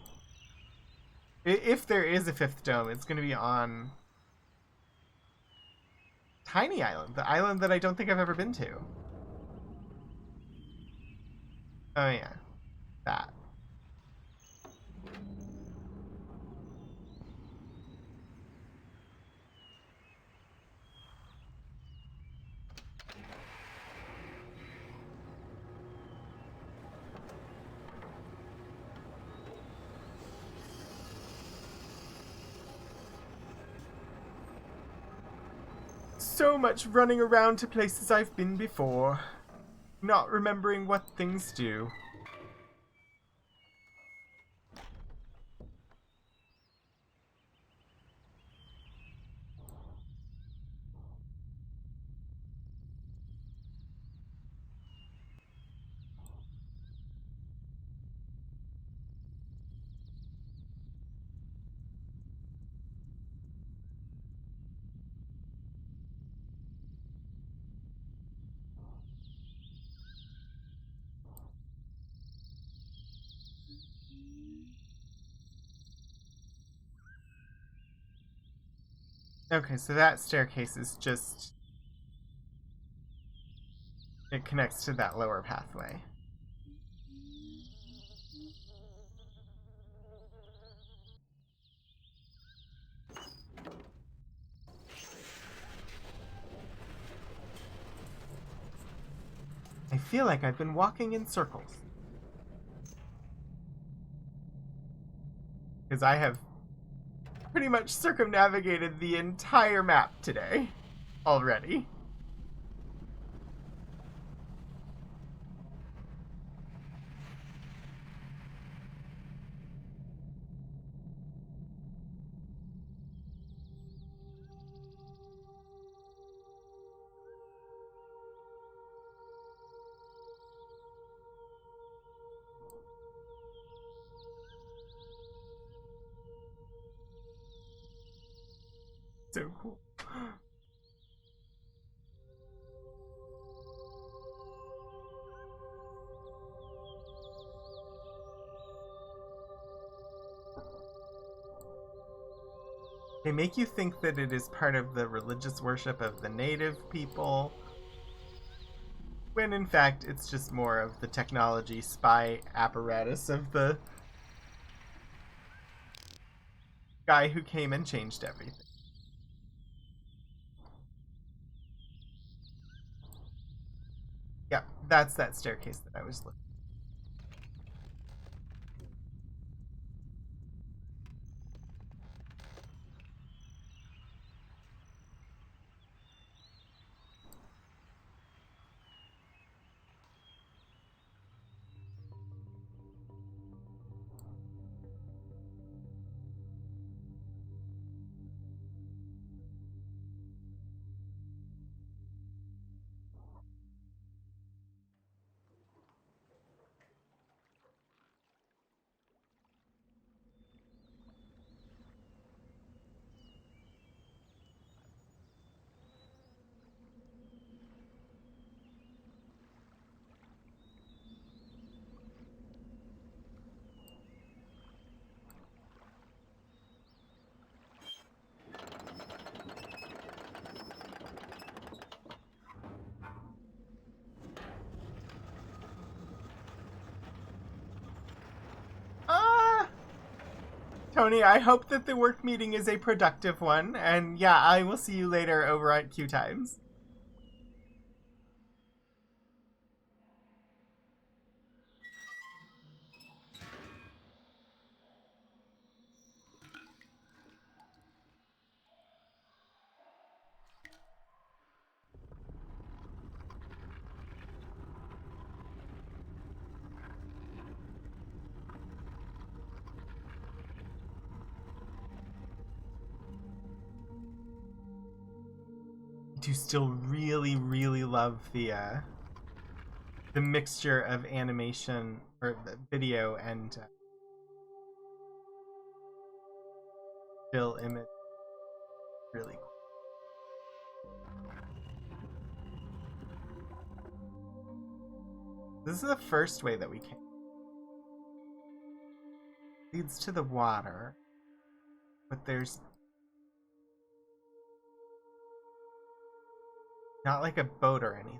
If there is a 5th dome, it's going to be on Tiny Island, the island that I don't think I've ever been to. Oh yeah, that. So much running around to places I've been before, not remembering what things do. Okay, so that staircase is just... It connects to that lower pathway. I feel like I've been walking in circles. Because I have pretty much circumnavigated the entire map today already. So cool. They make you think that it is part of the religious worship of the native people, when in fact it's just more of the technology spy apparatus of the guy who came and changed everything. Yeah, that's that staircase that I was looking. Tony, I hope that the work meeting is a productive one, and yeah, I will see you later over at Q Times. I do still really, really love the mixture of animation or the video and still image. Really cool. This is the first way that we came. Leads to the water, but there's not like a boat or anything.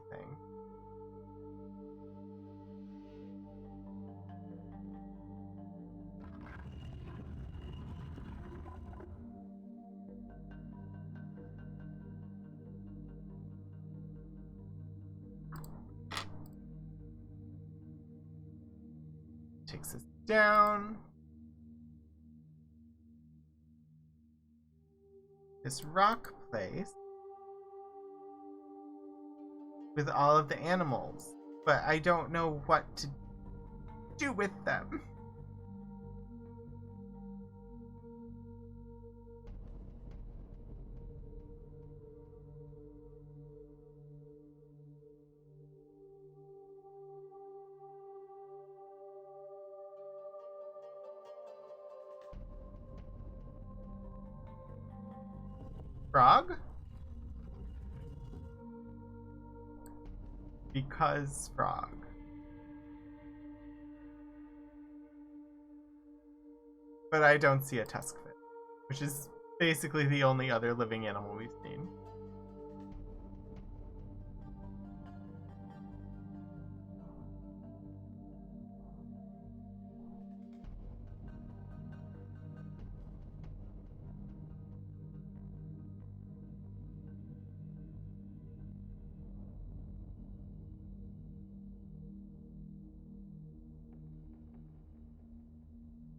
Takes us down. This rock place with all of the animals, but I don't know what to do with them. Frog? Because frog. But I don't see a tusk fish, which is Basically the only other living animal we've seen.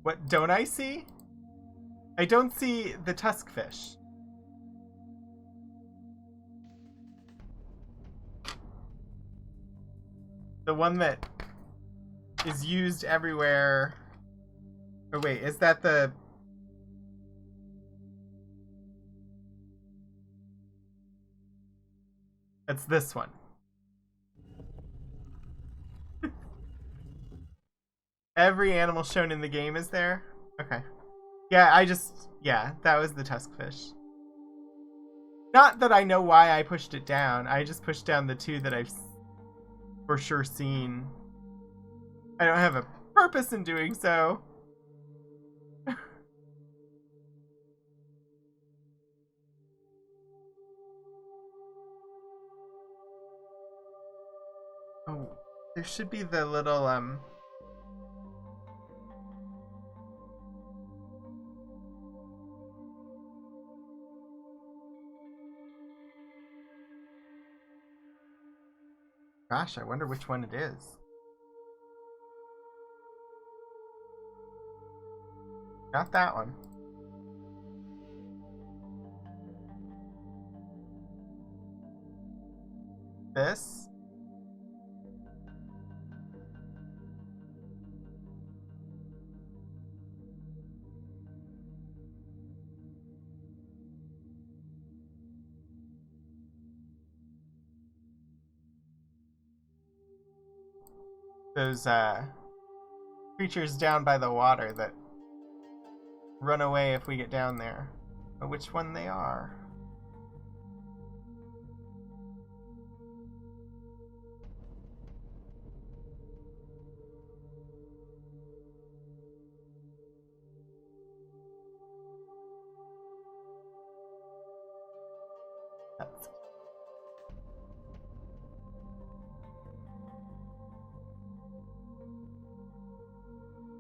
What don't I see? I don't see the tuskfish. The one that is used everywhere. Oh wait, is that the... That's this one. Every animal shown in the game is there? Okay. Yeah, yeah, that was the tuskfish. Not that I know why I pushed it down. I just pushed down the two that I've for sure seen. I don't have a purpose in doing so. Oh, there should be the little, Gosh, I wonder which one it is. Not that one. This? Those, creatures down by the water that run away if we get down there. But which one they are? That's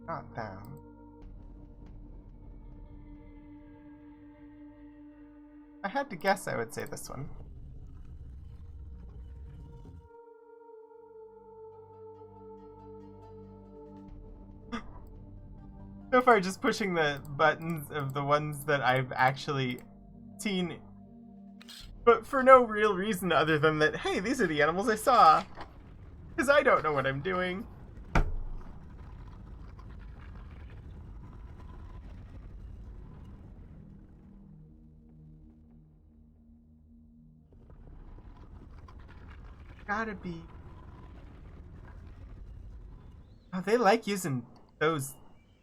not them. I had to guess I would say this one. So far, just pushing the buttons of the ones that I've actually seen, but for no real reason other than that, hey, these are the animals I saw. Because I don't know what I'm doing. Gotta be. Oh, they like using those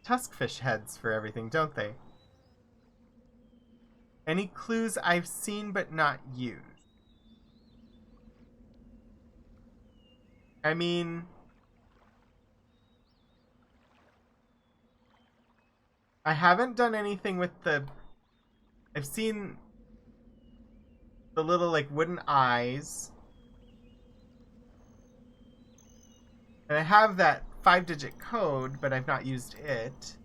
tuskfish heads for everything, don't they? Any clues I've seen but not used? I mean, I haven't done anything with the... I've seen the little, like, wooden eyes. And I have that 5-digit code, but I've not used it.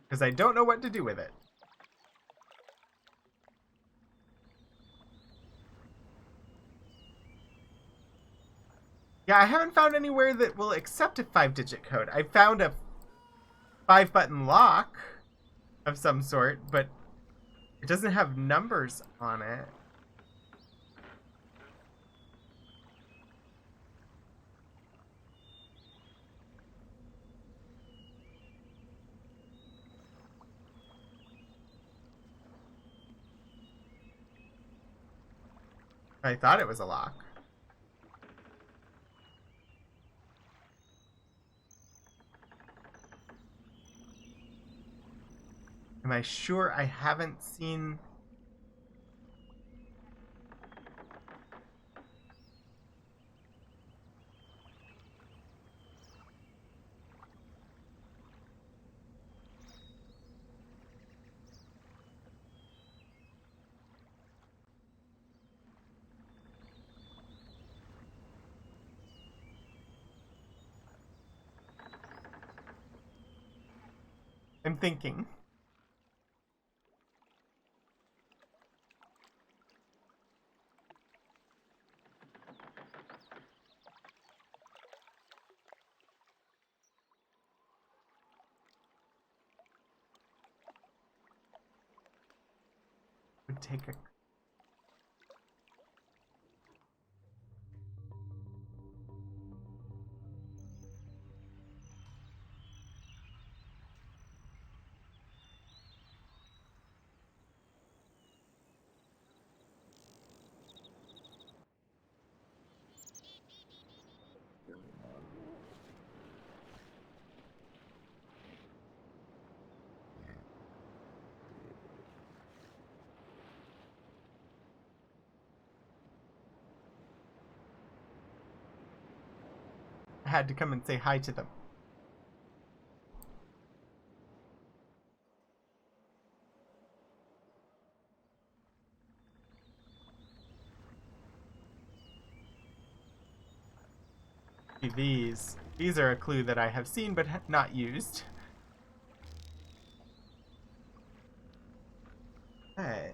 Because I don't know what to do with it. Yeah, I haven't found anywhere that will accept a 5-digit code. I found a 5-button lock of some sort, but it doesn't have numbers on it. I thought it was a lock. Am I sure I haven't seen... I'm thinking. Would take a... I had to come and say hi to them. These are a clue that I have seen but not used. Hey,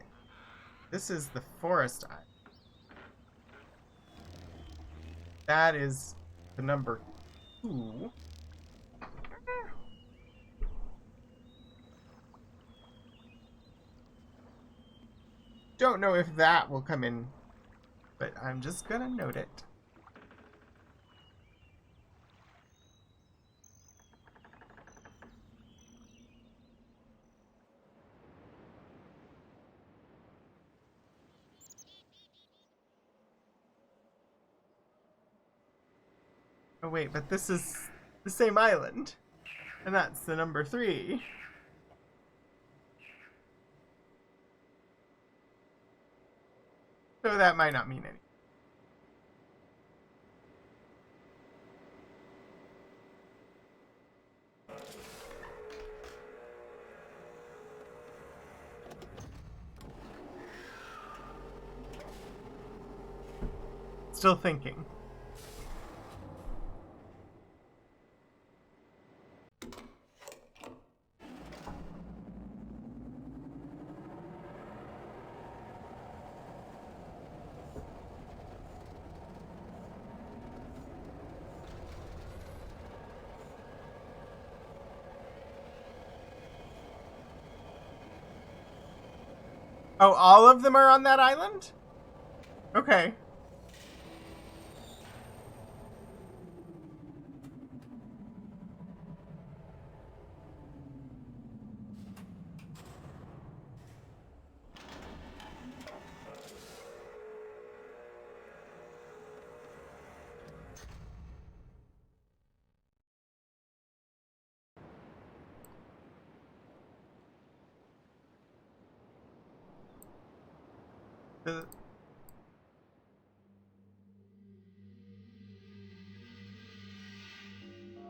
this is the forest eye. That is the number 2. Don't know if that will come in, but I'm just gonna note it. Oh wait, but this is the same island. And that's the number 3. So that might not mean anything. Still thinking. Oh, all of them are on that island? Okay.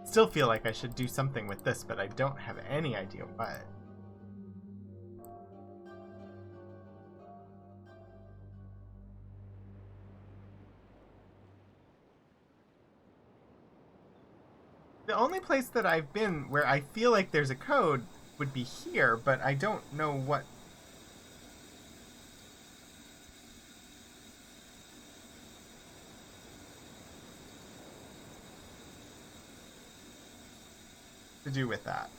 Still feel like I should do something with this, but I don't have any idea what. The only place that I've been where I feel like there's a code would be here, but I don't know what to do with that.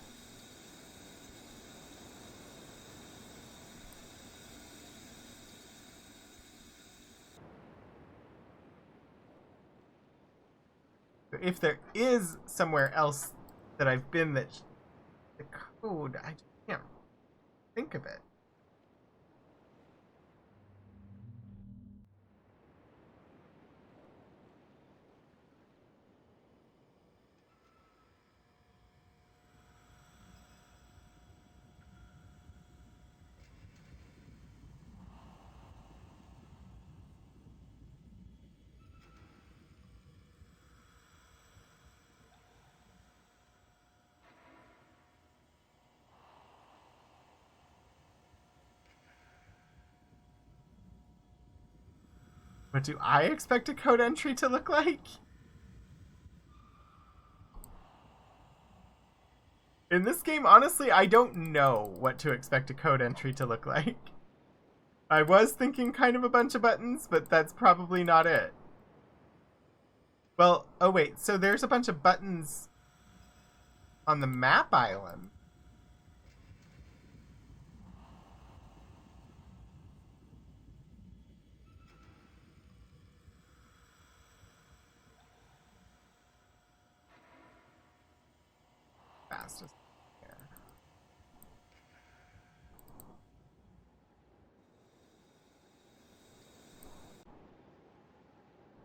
If there is somewhere else that I've been that the code, I just can't think of it. What do I expect a code entry to look like? In this game, honestly, I don't know what to expect a code entry to look like. I was thinking kind of a bunch of buttons, but that's probably not it. Well, oh wait, so there's a bunch of buttons on the map island. Fastest.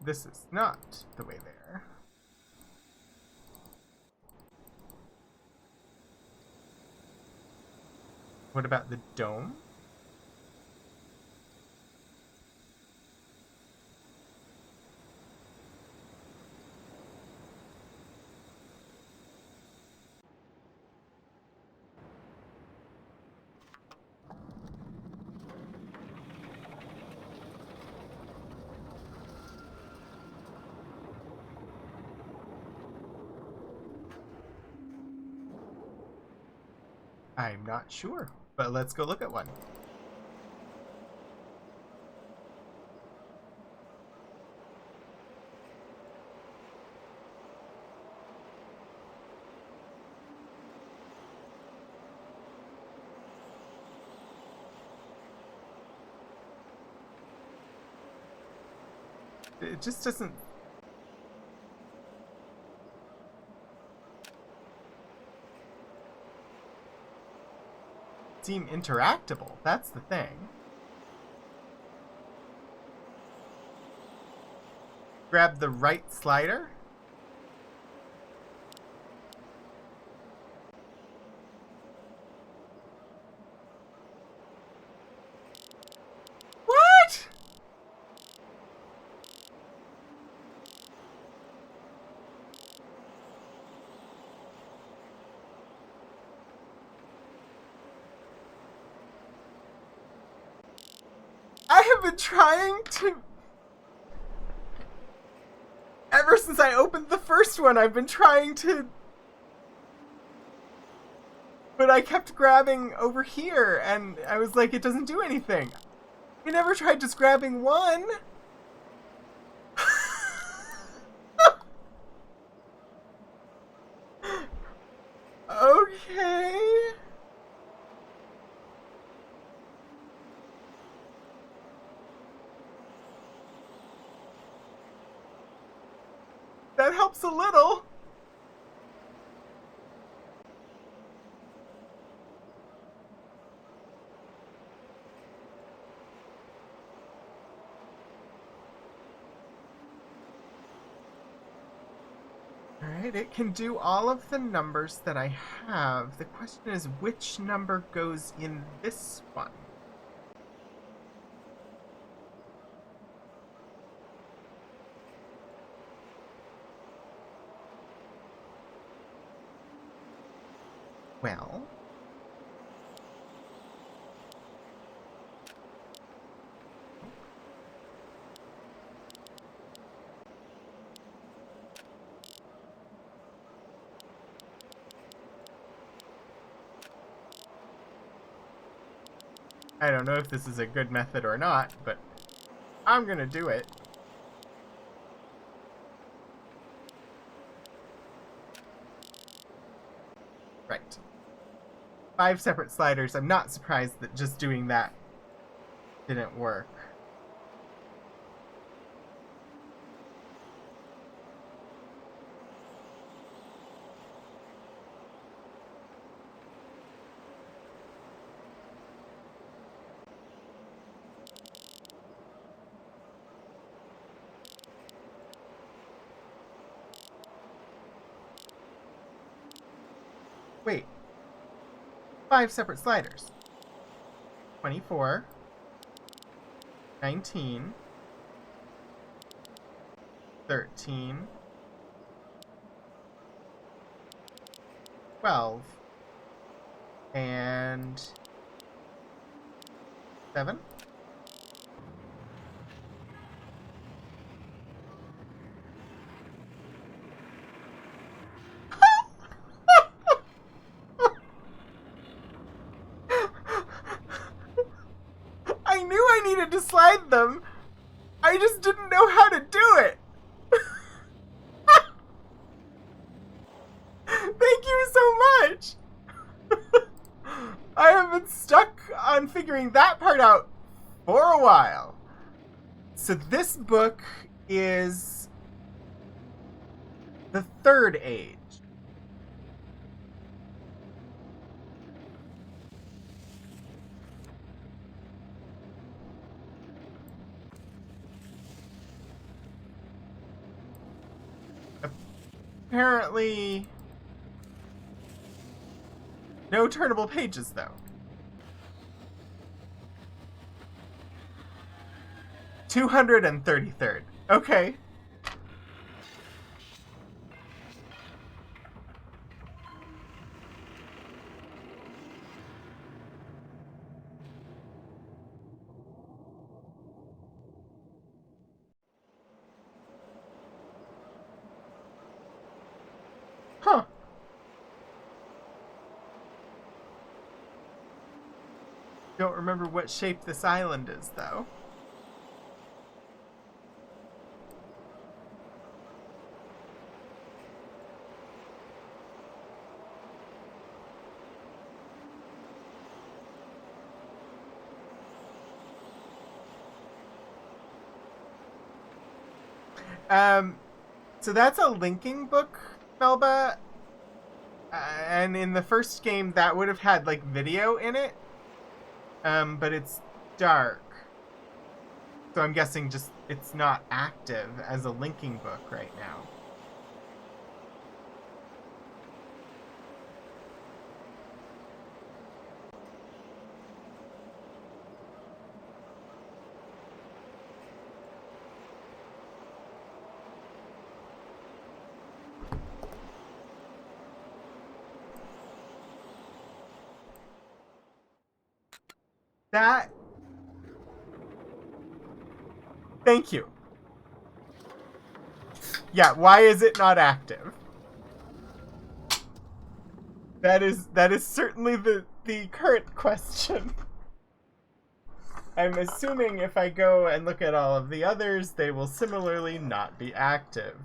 This is not the way there. What about the dome? I'm not sure, but let's go look at one. It just doesn't seem interactable. That's the thing. Grab the right slider. What? I have been trying to... Ever since I opened the first one, I've been trying to... But I kept grabbing over here, and I was like, it doesn't do anything. I never tried just grabbing one. Okay. That helps a little. Alright, it can do all of the numbers that I have. The question is, which number goes in this one? Well... I don't know if this is a good method or not, but I'm gonna do it. Right. 5 separate sliders. I'm not surprised that just doing that didn't work. Wait. 5 separate sliders. 24. 19. 13. 12. And... 7. needed to slide them. I just didn't know how to do it. Thank you so much. I have been stuck on figuring that part out for a while. So this book is the Third Age. Apparently, no turnable pages, though. 233rd. Okay. Huh. Don't remember what shape this island is, though. So that's a linking book, Melba. And in the first game, that would have had, like, video in it. But it's dark. So I'm guessing just it's not active as a linking book right now. That... Thank you. Yeah, why is it not active? That is certainly the current question. I'm assuming if I go and look at all of the others, they will similarly not be active.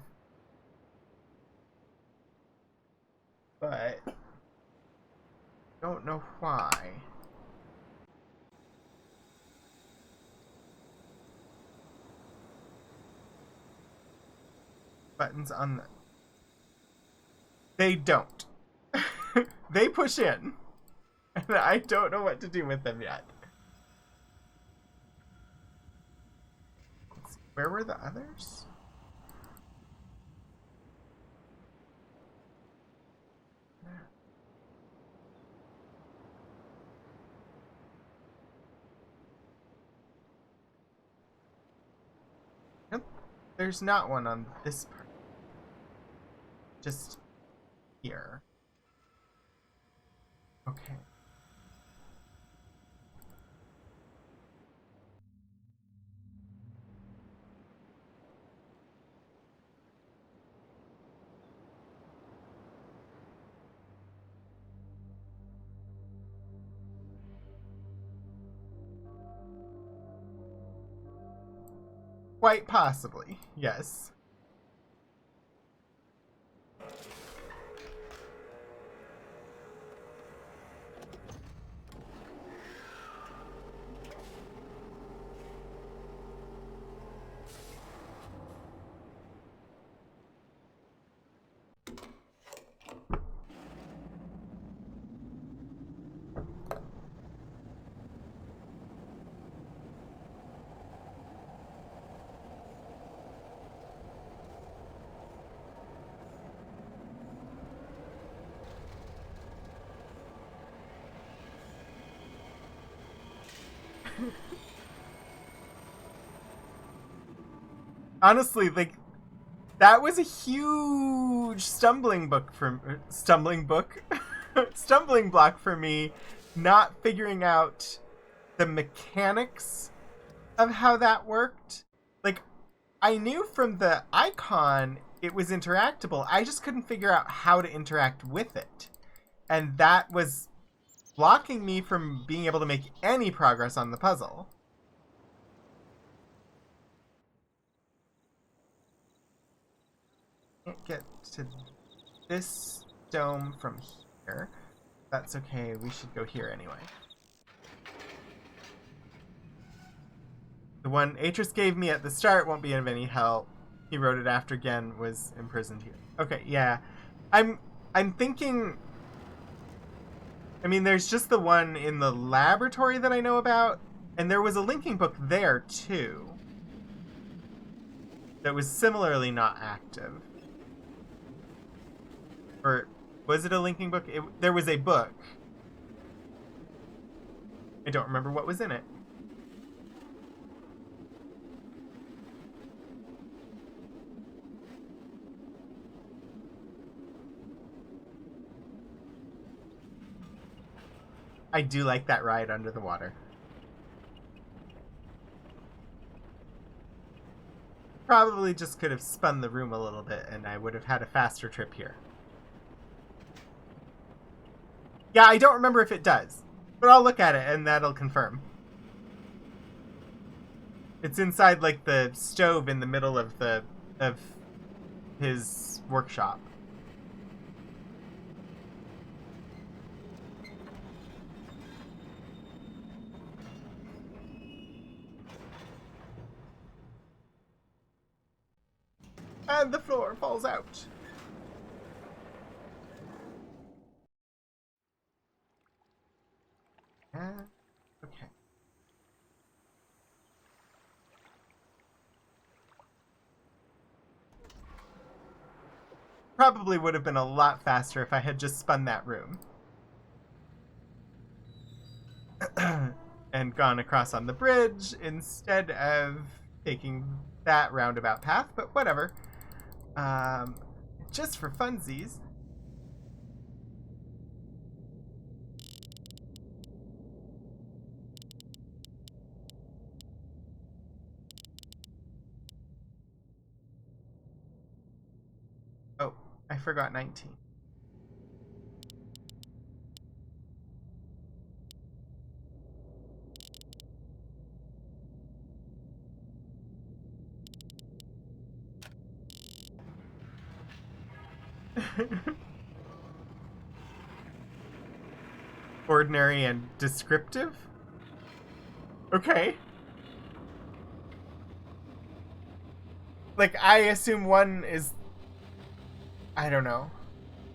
But don't know why. Buttons on the... They don't. They push in. And I don't know what to do with them yet. Let's see, where were the others? Nope. There's not one on this part. Just here. Okay. Quite possibly, yes. Honestly, like, that was a huge stumbling block for me, not figuring out the mechanics of how that worked. Like, I knew from the icon it was interactable. I just couldn't figure out how to interact with it. And that was blocking me from being able to make any progress on the puzzle. Can't get to this dome from here. That's okay, we should go here anyway. The one Atris gave me at the start won't be of any help. He wrote it after Gen was imprisoned here. Okay, yeah. I'm thinking... I mean, there's just the one in the laboratory that I know about, and there was a linking book there, too, that was similarly not active. Or was it a linking book? There was a book. I don't remember what was in it. I do like that ride under the water. Probably just could have spun the room a little bit and I would have had a faster trip here. Yeah, I don't remember if it does, but I'll look at it and that'll confirm. It's inside like the stove in the middle of his workshop. And the floor falls out. Okay. Probably would have been a lot faster if I had just spun that room. And gone across on the bridge instead of taking that roundabout path, but whatever. Just for funsies. Oh, I forgot 19. Ordinary and descriptive? Okay. Like, I assume one is... I don't know.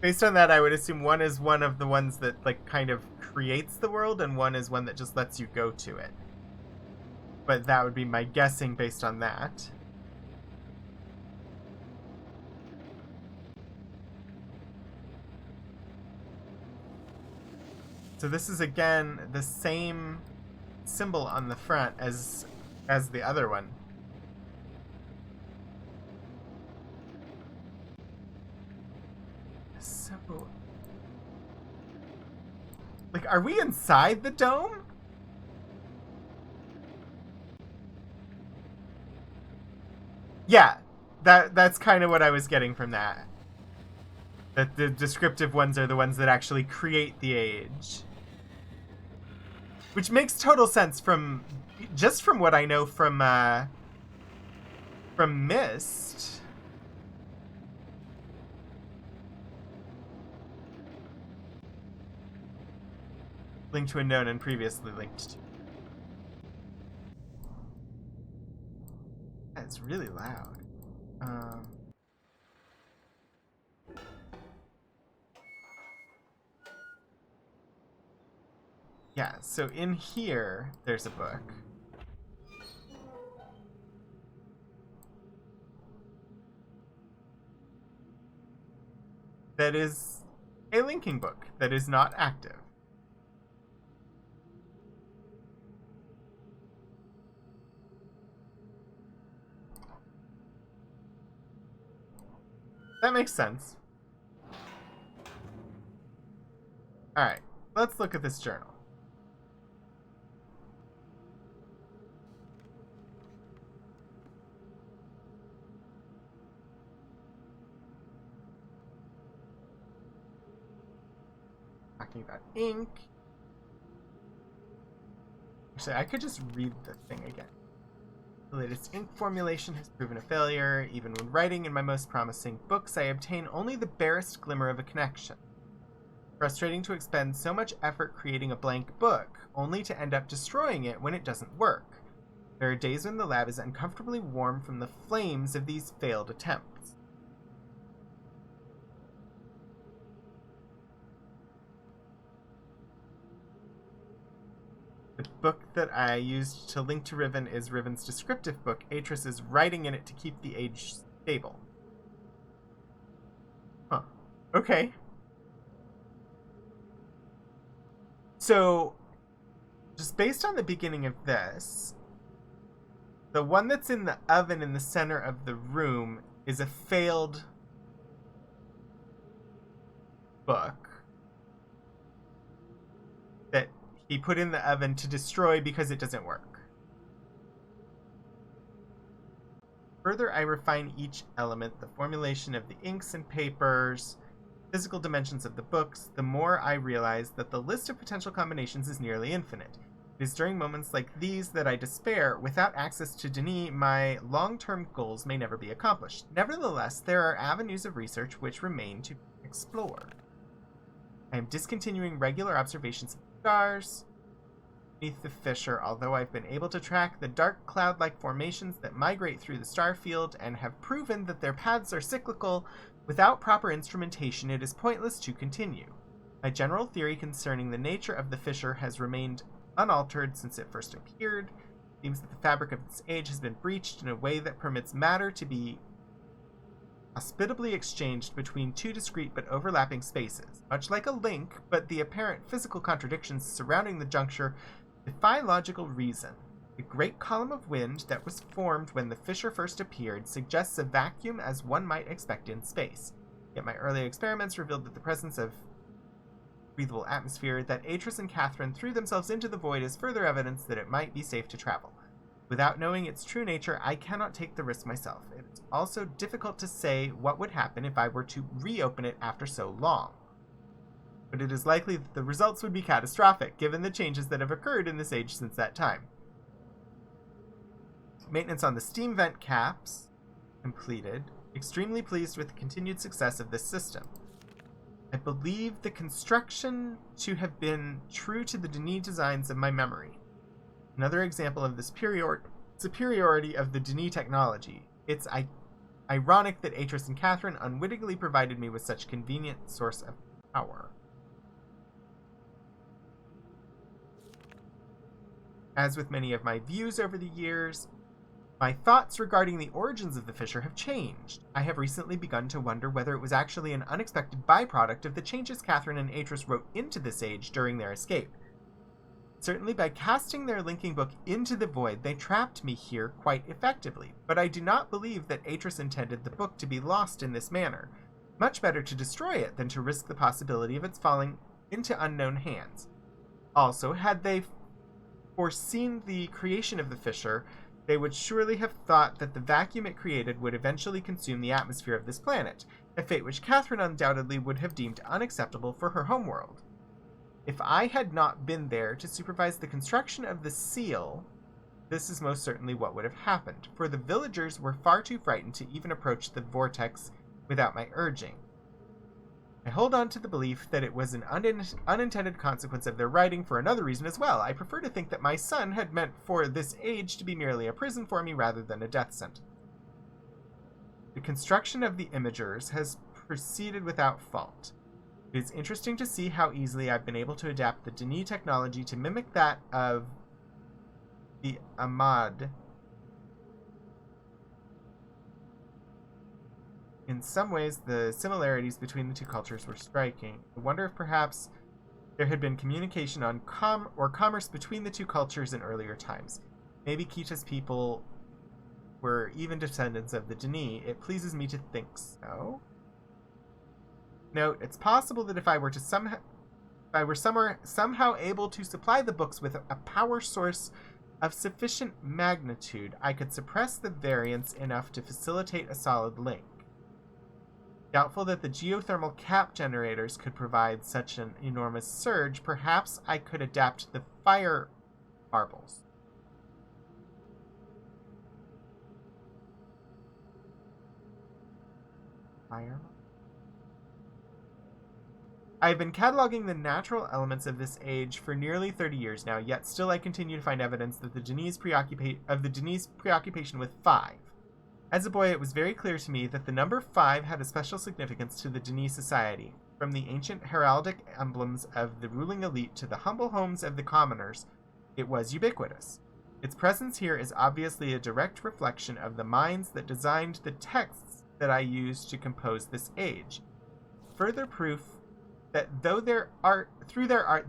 Based on that, I would assume one is one of the ones that, like, kind of creates the world, and one is one that just lets you go to it. But that would be my guessing based on that. So this is, again, the same symbol on the front as the other one. So... like, are we inside the dome? Yeah, that's kind of what I was getting from that. That the descriptive ones are the ones that actually create the age. Which makes total sense from what I know from Myst. Linked to a known and previously linked to. That's really loud. Yeah, so in here, there's a book. That is a linking book that is not active. That makes sense. Alright, let's look at this journal. Talking about ink. Actually, I could just read the thing again. The latest ink formulation has proven a failure. Even when writing in my most promising books, I obtain only the barest glimmer of a connection. Frustrating to expend so much effort creating a blank book, only to end up destroying it when it doesn't work. There are days when the lab is uncomfortably warm from the flames of these failed attempts. The book that I used to link to Riven is Riven's descriptive book. Atris is writing in it to keep the age stable. Huh. Okay. So, just based on the beginning of this, the one that's in the oven in the center of the room is a failed book that he put in the oven to destroy because it doesn't work. Further, I refine each element, the formulation of the inks and papers, physical dimensions of the books, the more I realize that the list of potential combinations is nearly infinite. It is during moments like these that I despair. Without access to Denis, my long-term goals may never be accomplished. Nevertheless, there are avenues of research which remain to explore. I am discontinuing regular observations of stars beneath the fissure, although I've been able to track the dark cloud-like formations that migrate through the star field and have proven that their paths are cyclical. Without proper instrumentation, it is pointless to continue. My general theory concerning the nature of the fissure has remained unaltered since it first appeared. It seems that the fabric of this age has been breached in a way that permits matter to be hospitably exchanged between two discrete but overlapping spaces. Much like a link, but the apparent physical contradictions surrounding the juncture defy logical reason. The great column of wind that was formed when the fissure first appeared suggests a vacuum as one might expect in space. Yet my early experiments revealed that the presence of breathable atmosphere, that Atris and Catherine threw themselves into the void, is further evidence that it might be safe to travel. Without knowing its true nature, I cannot take the risk myself. It is also difficult to say what would happen if I were to reopen it after so long. But it is likely that the results would be catastrophic, given the changes that have occurred in this age since that time. Maintenance on the steam vent caps completed. Extremely pleased with the continued success of this system. I believe the construction to have been true to the Denis designs of my memory. Another example of the superiority of the Denis technology. It's ironic that Atris and Catherine unwittingly provided me with such convenient source of power. As with many of my views over the years, my thoughts regarding the origins of the fissure have changed. I have recently begun to wonder whether it was actually an unexpected byproduct of the changes Catherine and Atris wrote into this age during their escape. Certainly by casting their linking book into the void, they trapped me here quite effectively, but I do not believe that Atris intended the book to be lost in this manner. Much better to destroy it than to risk the possibility of its falling into unknown hands. Also, had they foreseen the creation of the fissure, they would surely have thought that the vacuum it created would eventually consume the atmosphere of this planet, a fate which Catherine undoubtedly would have deemed unacceptable for her homeworld. If I had not been there to supervise the construction of the seal, this is most certainly what would have happened, for the villagers were far too frightened to even approach the vortex without my urging. I hold on to the belief that it was an unintended consequence of their writing for another reason as well. I prefer to think that my son had meant for this age to be merely a prison for me rather than a death sentence. The construction of the imagers has proceeded without fault. It is interesting to see how easily I've been able to adapt the Denis technology to mimic that of the Ahmad. In some ways, the similarities between the two cultures were striking. I wonder if perhaps there had been communication on commerce between the two cultures in earlier times. Maybe Kita's people were even descendants of the Denis. It pleases me to think so. Note, it's possible that if I were somehow able to supply the books with a power source of sufficient magnitude, I could suppress the variance enough to facilitate a solid link. Doubtful that the geothermal cap generators could provide such an enormous surge. Perhaps I could adapt the fire marbles. fire. I've been cataloging the natural elements of this age for nearly 30 years now, yet still I continue to find evidence that the Denis preoccupation with 5. As a boy, it was very clear to me that the number 5 had a special significance to the Denis society. From the ancient heraldic emblems of the ruling elite to the humble homes of the commoners, it was ubiquitous. Its presence here is obviously a direct reflection of the minds that designed the texts that I used to compose this age. Further proof that through their art,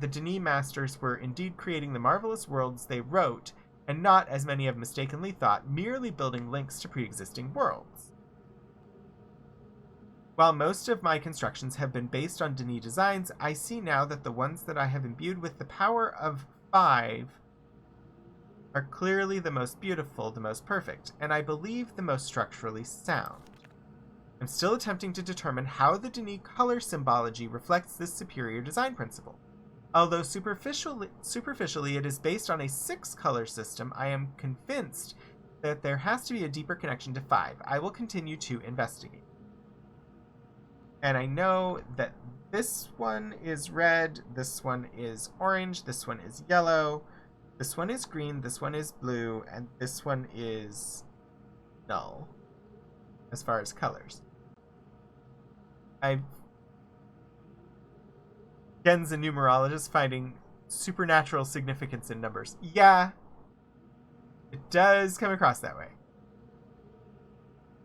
the Denis masters were indeed creating the marvelous worlds they wrote, and not, as many have mistakenly thought, merely building links to pre-existing worlds. While most of my constructions have been based on Denis designs, I see now that the ones that I have imbued with the power of 5 are clearly the most beautiful, the most perfect, and I believe the most structurally sound. I'm still attempting to determine how the Denis color symbology reflects this superior design principle. Although superficially it is based on a 6-color system, I am convinced that there has to be a deeper connection to 5. I will continue to investigate. And I know that this one is red, this one is orange, this one is yellow, this one is green, this one is blue, and this one is null, as far as colors. Gen's a numerologist finding supernatural significance in numbers. Yeah, it does come across that way.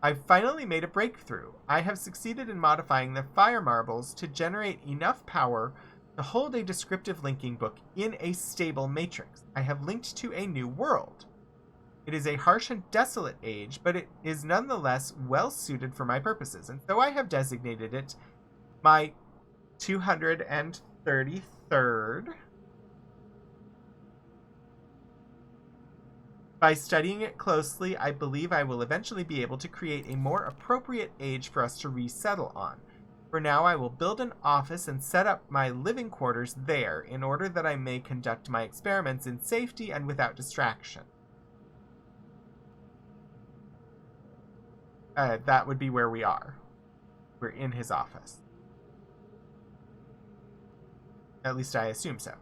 I've finally made a breakthrough. I have succeeded in modifying the fire marbles to generate enough power to hold a descriptive linking book in a stable matrix. I have linked to a new world. It is a harsh and desolate age, but it is nonetheless well suited for my purposes, and so I have designated it my 233rd. By studying it closely, I believe I will eventually be able to create a more appropriate age for us to resettle on. For now, I will build an office and set up my living quarters there in order that I may conduct my experiments in safety and without distraction. That would be where we are. We're in his office. At least I assume so.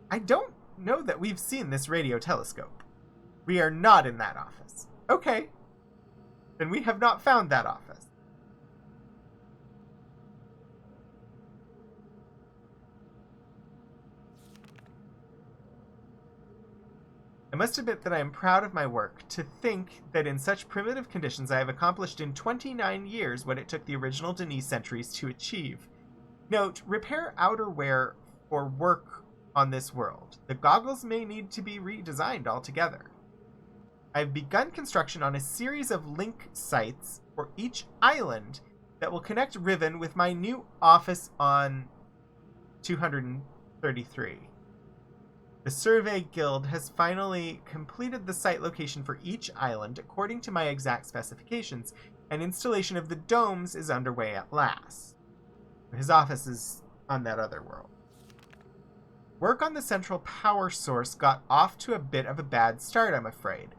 I don't know that we've seen this radio telescope. We are not in that office. Okay. Then we have not found that office. I must admit that I am proud of my work. To think that in such primitive conditions I have accomplished in 29 years what it took the original Denis centuries to achieve. Note, repair outerwear for work on this world. The goggles may need to be redesigned altogether. I've begun construction on a series of link sites for each island that will connect Riven with my new office on 233. The Survey Guild has finally completed the site location for each island according to my exact specifications, and installation of the domes is underway at last. His office is on that other world. Work on the central power source got off to a bit of a bad start, I'm afraid,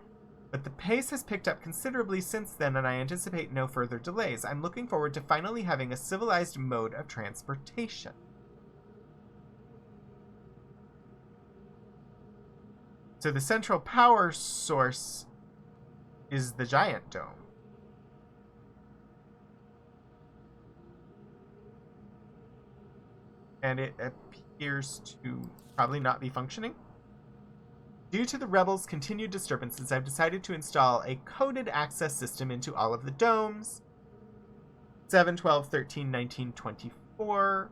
but the pace has picked up considerably since then, and I anticipate no further delays. I'm looking forward to finally having a civilized mode of transportation. So the central power source is the giant dome. And it appears to probably not be functioning. Due to the rebels' continued disturbances, I've decided to install a coded access system into all of the domes. 7, 12, 13, 19, 24.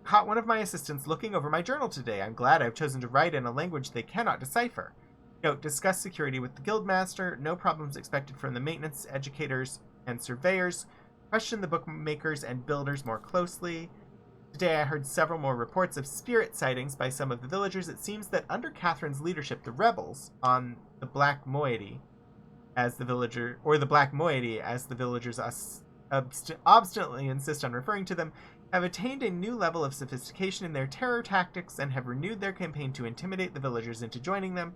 Caught one of my assistants looking over my journal today. I'm glad I've chosen to write in a language they cannot decipher. Note, discuss security with the guildmaster. No problems expected from the maintenance, educators, and surveyors. Question the bookmakers and builders more closely. Today I heard several more reports of spirit sightings by some of the villagers. It seems that under Catherine's leadership, the rebels on the Black Moiety, as the Black Moiety, as the villagers obstinately insist on referring to them, have attained a new level of sophistication in their terror tactics and have renewed their campaign to intimidate the villagers into joining them.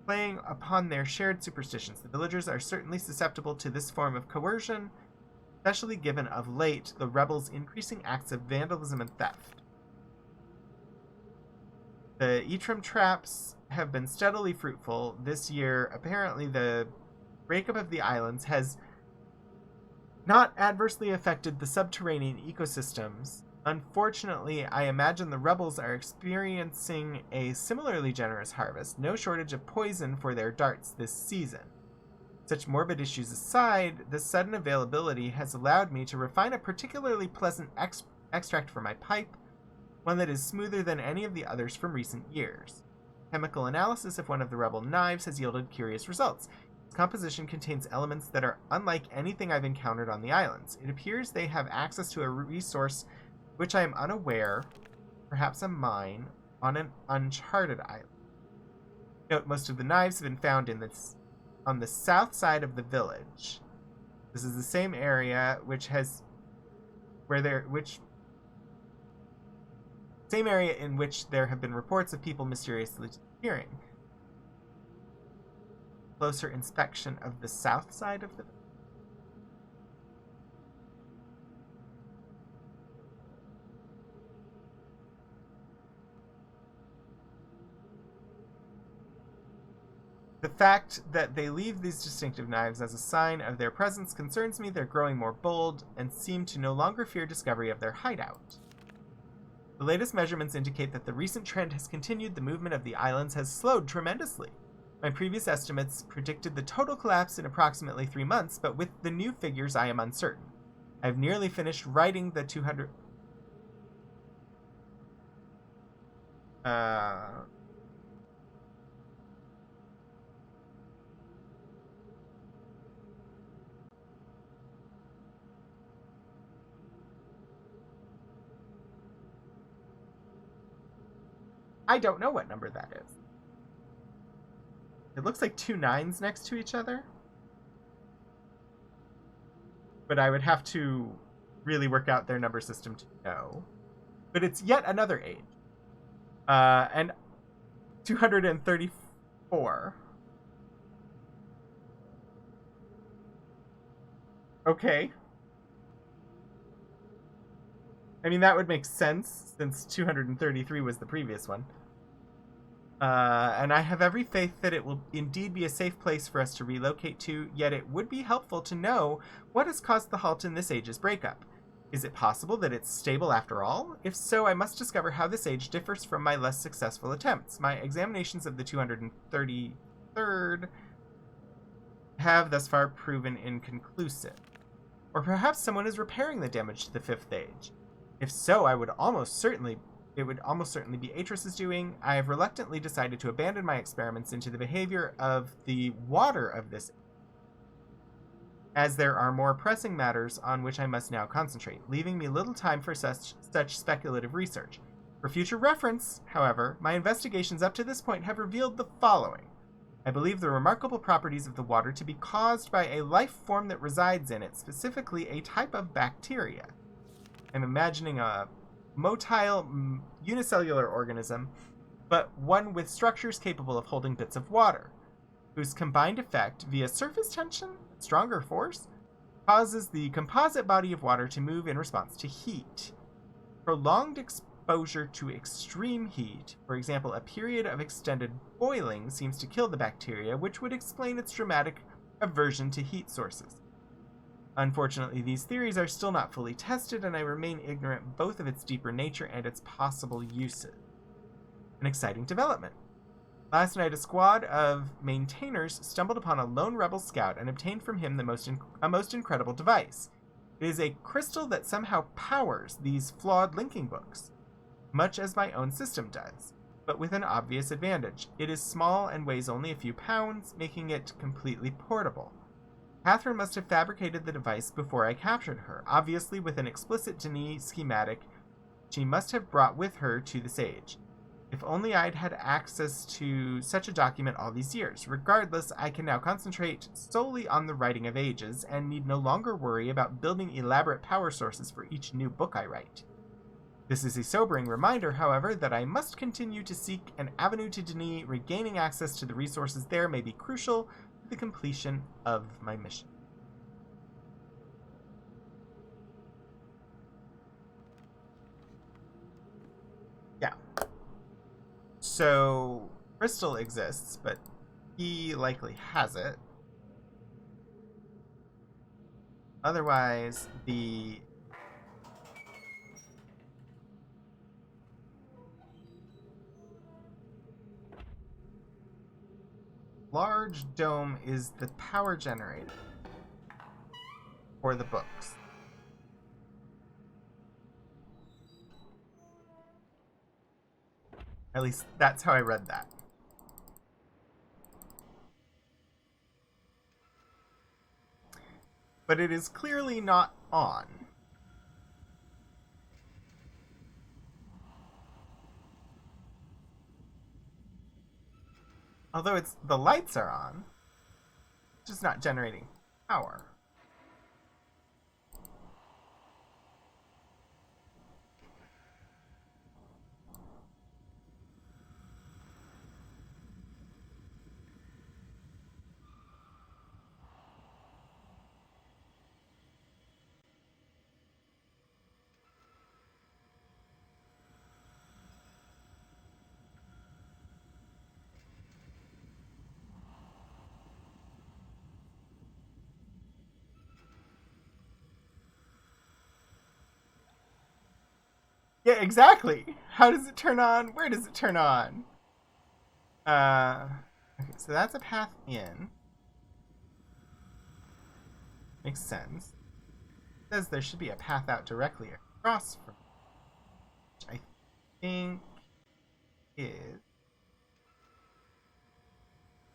playing upon their shared superstitions. The villagers are certainly susceptible to this form of coercion, especially given of late the rebels' increasing acts of vandalism and theft. The Etrim traps have been steadily fruitful. This year, apparently the breakup of the islands has not adversely affected the subterranean ecosystems. Unfortunately, I imagine the rebels are experiencing a similarly generous harvest, no shortage of poison for their darts this season. Such morbid issues aside, the sudden availability has allowed me to refine a particularly pleasant extract for my pipe, one that is smoother than any of the others from recent years. Chemical analysis of one of the rebel knives has yielded curious results. Its composition contains elements that are unlike anything I've encountered on the islands. It appears they have access to a resource which I am unaware, perhaps a mine, on an uncharted island. Note, most of the knives have been found on the south side of the village. This is the same area same area in which there have been reports of people mysteriously disappearing. Closer inspection of the south side of the village. The fact that they leave these distinctive knives as a sign of their presence concerns me. They're growing more bold and seem to no longer fear discovery of their hideout. The latest measurements indicate that the recent trend has continued. The movement of the islands has slowed tremendously. My previous estimates predicted the total collapse in approximately 3 months, but with the new figures I am uncertain. I've nearly finished writing the 200... I don't know what number that is. It looks like 2 9s next to each other. But I would have to really work out their number system to know. But it's yet another age. And 234. Okay. I mean, that would make sense, since 233 was the previous one. And I have every faith that it will indeed be a safe place for us to relocate to, yet it would be helpful to know what has caused the halt in this age's breakup. Is it possible that it's stable after all? If so, I must discover how this age differs from my less successful attempts. My examinations of the 233rd have thus far proven inconclusive. Or perhaps someone is repairing the damage to the 5th age. If so, it would almost certainly be Atris's doing. I have reluctantly decided to abandon my experiments into the behavior of the water of this, as there are more pressing matters on which I must now concentrate, leaving me little time for such speculative research. For future reference, however, my investigations up to this point have revealed the following. I believe the remarkable properties of the water to be caused by a life form that resides in it, specifically a type of bacteria. I'm imagining a motile unicellular organism, but one with structures capable of holding bits of water, whose combined effect, via surface tension, stronger force, causes the composite body of water to move in response to heat. Prolonged exposure to extreme heat, for example, a period of extended boiling, seems to kill the bacteria, which would explain its dramatic aversion to heat sources. Unfortunately, these theories are still not fully tested, and I remain ignorant both of its deeper nature and its possible uses. An exciting development. Last night, a squad of maintainers stumbled upon a lone rebel scout and obtained from him a most incredible device. It is a crystal that somehow powers these flawed linking books, much as my own system does, but with an obvious advantage. It is small and weighs only a few pounds, making it completely portable. Catherine must have fabricated the device before I captured her, obviously with an explicit Denis schematic she must have brought with her to the Sage. If only I'd had access to such a document all these years. Regardless, I can now concentrate solely on the writing of ages, and need no longer worry about building elaborate power sources for each new book I write. This is a sobering reminder, however, that I must continue to seek an avenue to Denis. Regaining access to the resources there may be crucial to the completion of my mission. Yeah. So, Crystal exists, but he likely has it. Otherwise, the large dome is the power generator for the books. At least that's how I read that. But it is clearly not on. Although the lights are on, just not generating power. Yeah, exactly. How does it turn on? Where does it turn on? Okay, so that's a path in. Makes sense. It says there should be a path out directly across from, which I think is,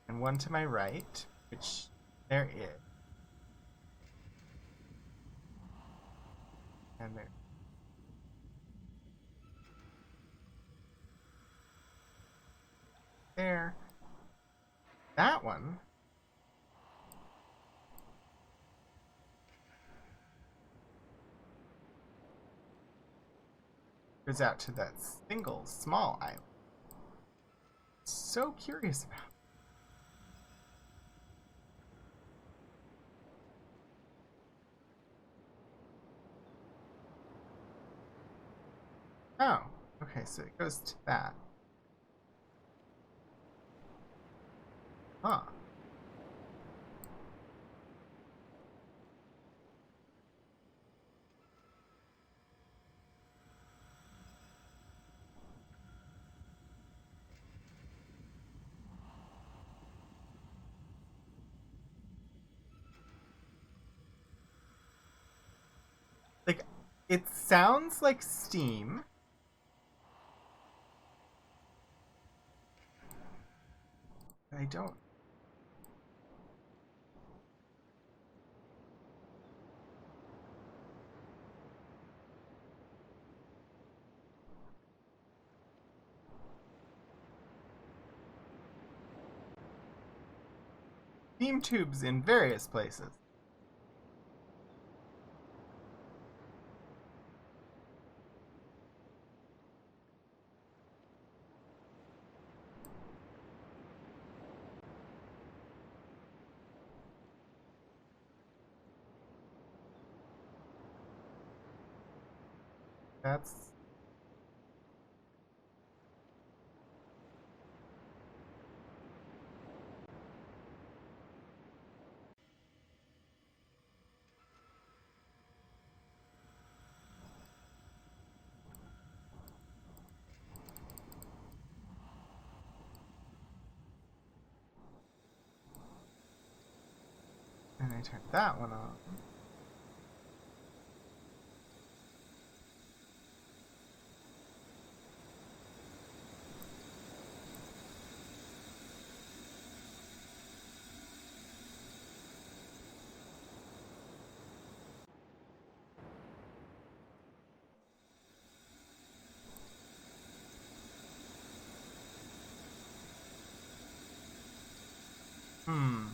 and one to my right, which there is, and there. That one goes out to that single small island. So curious about. Oh, okay, so it goes to that. Huh. Like, it sounds like steam. But I don't. Steam tubes in various places. That's. And I turned that one on. Hmm.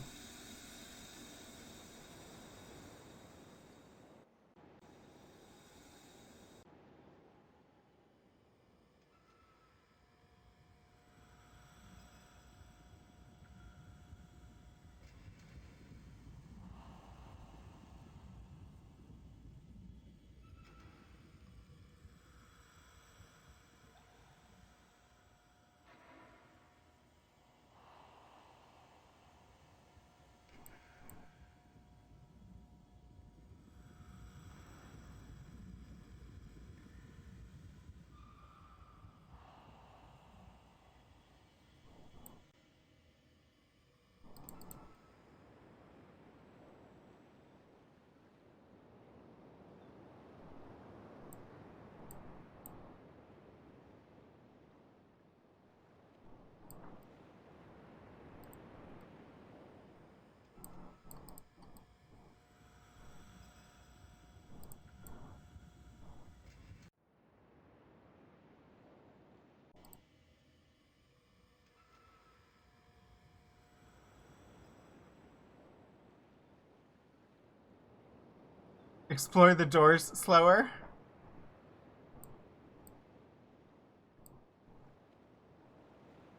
explore the doors slower.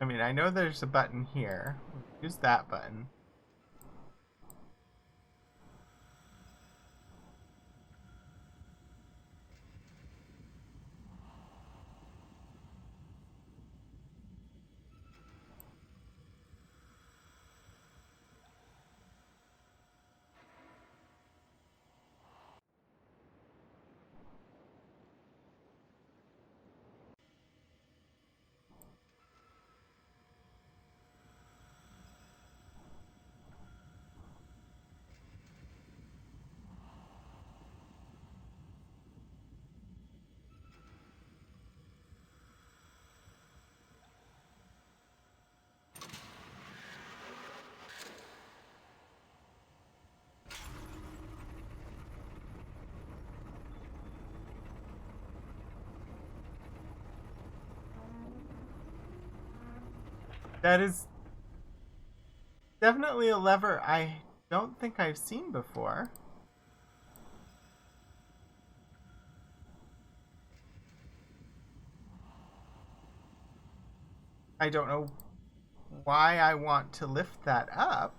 I mean, I know there's a button here. Use that button. That is definitely a lever I don't think I've seen before. I don't know why I want to lift that up.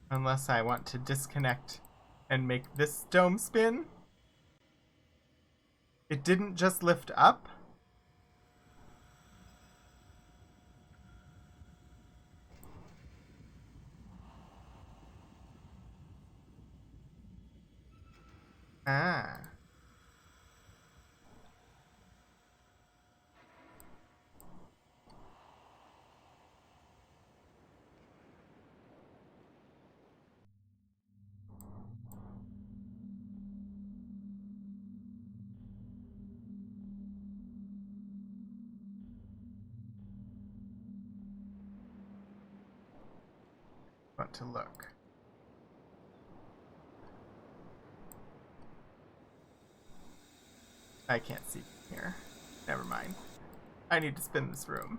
Unless I want to disconnect and make this dome spin. It didn't just lift up. Ah. Want to look. I can't see here. Never mind. I need to spin this room.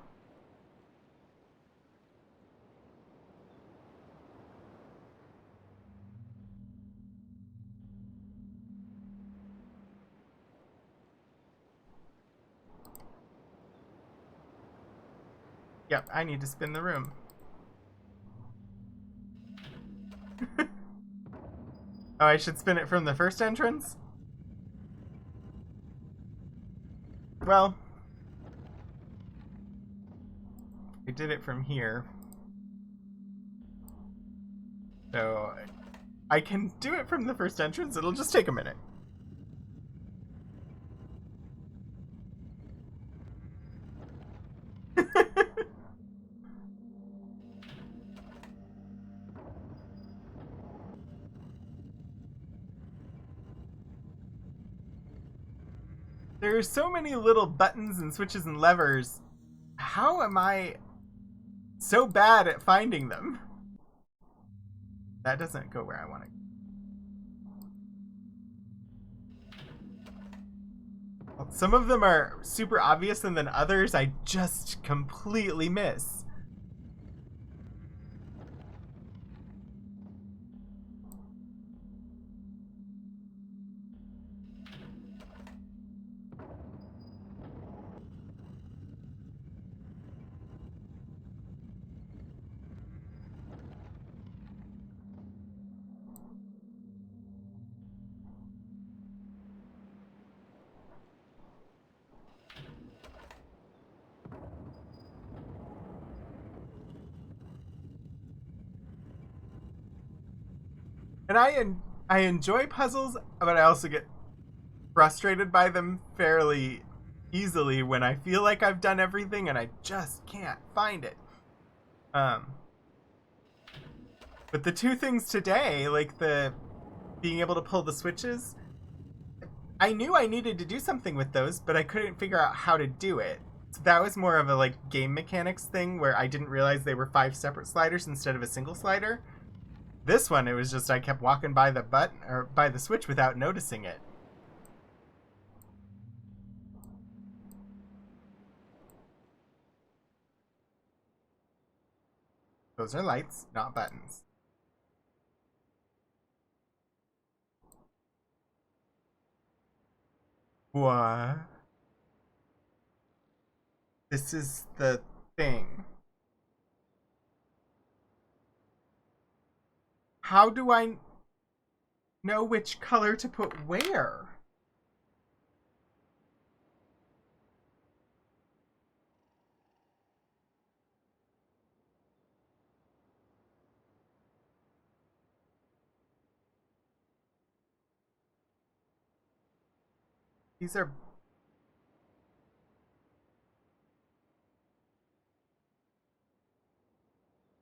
Yep, I need to spin the room. Oh, I should spin it from the first entrance? Well, I did it from here. So, I can do it from the first entrance. It'll just take a minute. There's so many little buttons and switches and levers. How am I so bad at finding them? That doesn't go where I want to go. Some of them are super obvious, and then others I just completely miss. And I enjoy puzzles, but I also get frustrated by them fairly easily when I feel like I've done everything and I just can't find it. But the two things today, like the being able to pull the switches, I knew I needed to do something with those, but I couldn't figure out how to do it. So that was more of a like game mechanics thing where I didn't realize they were 5 separate sliders instead of a single slider. This one, it was just I kept walking by the button or by the switch without noticing it. Those are lights, not buttons. What? This is the thing. How do I know which color to put where? These are...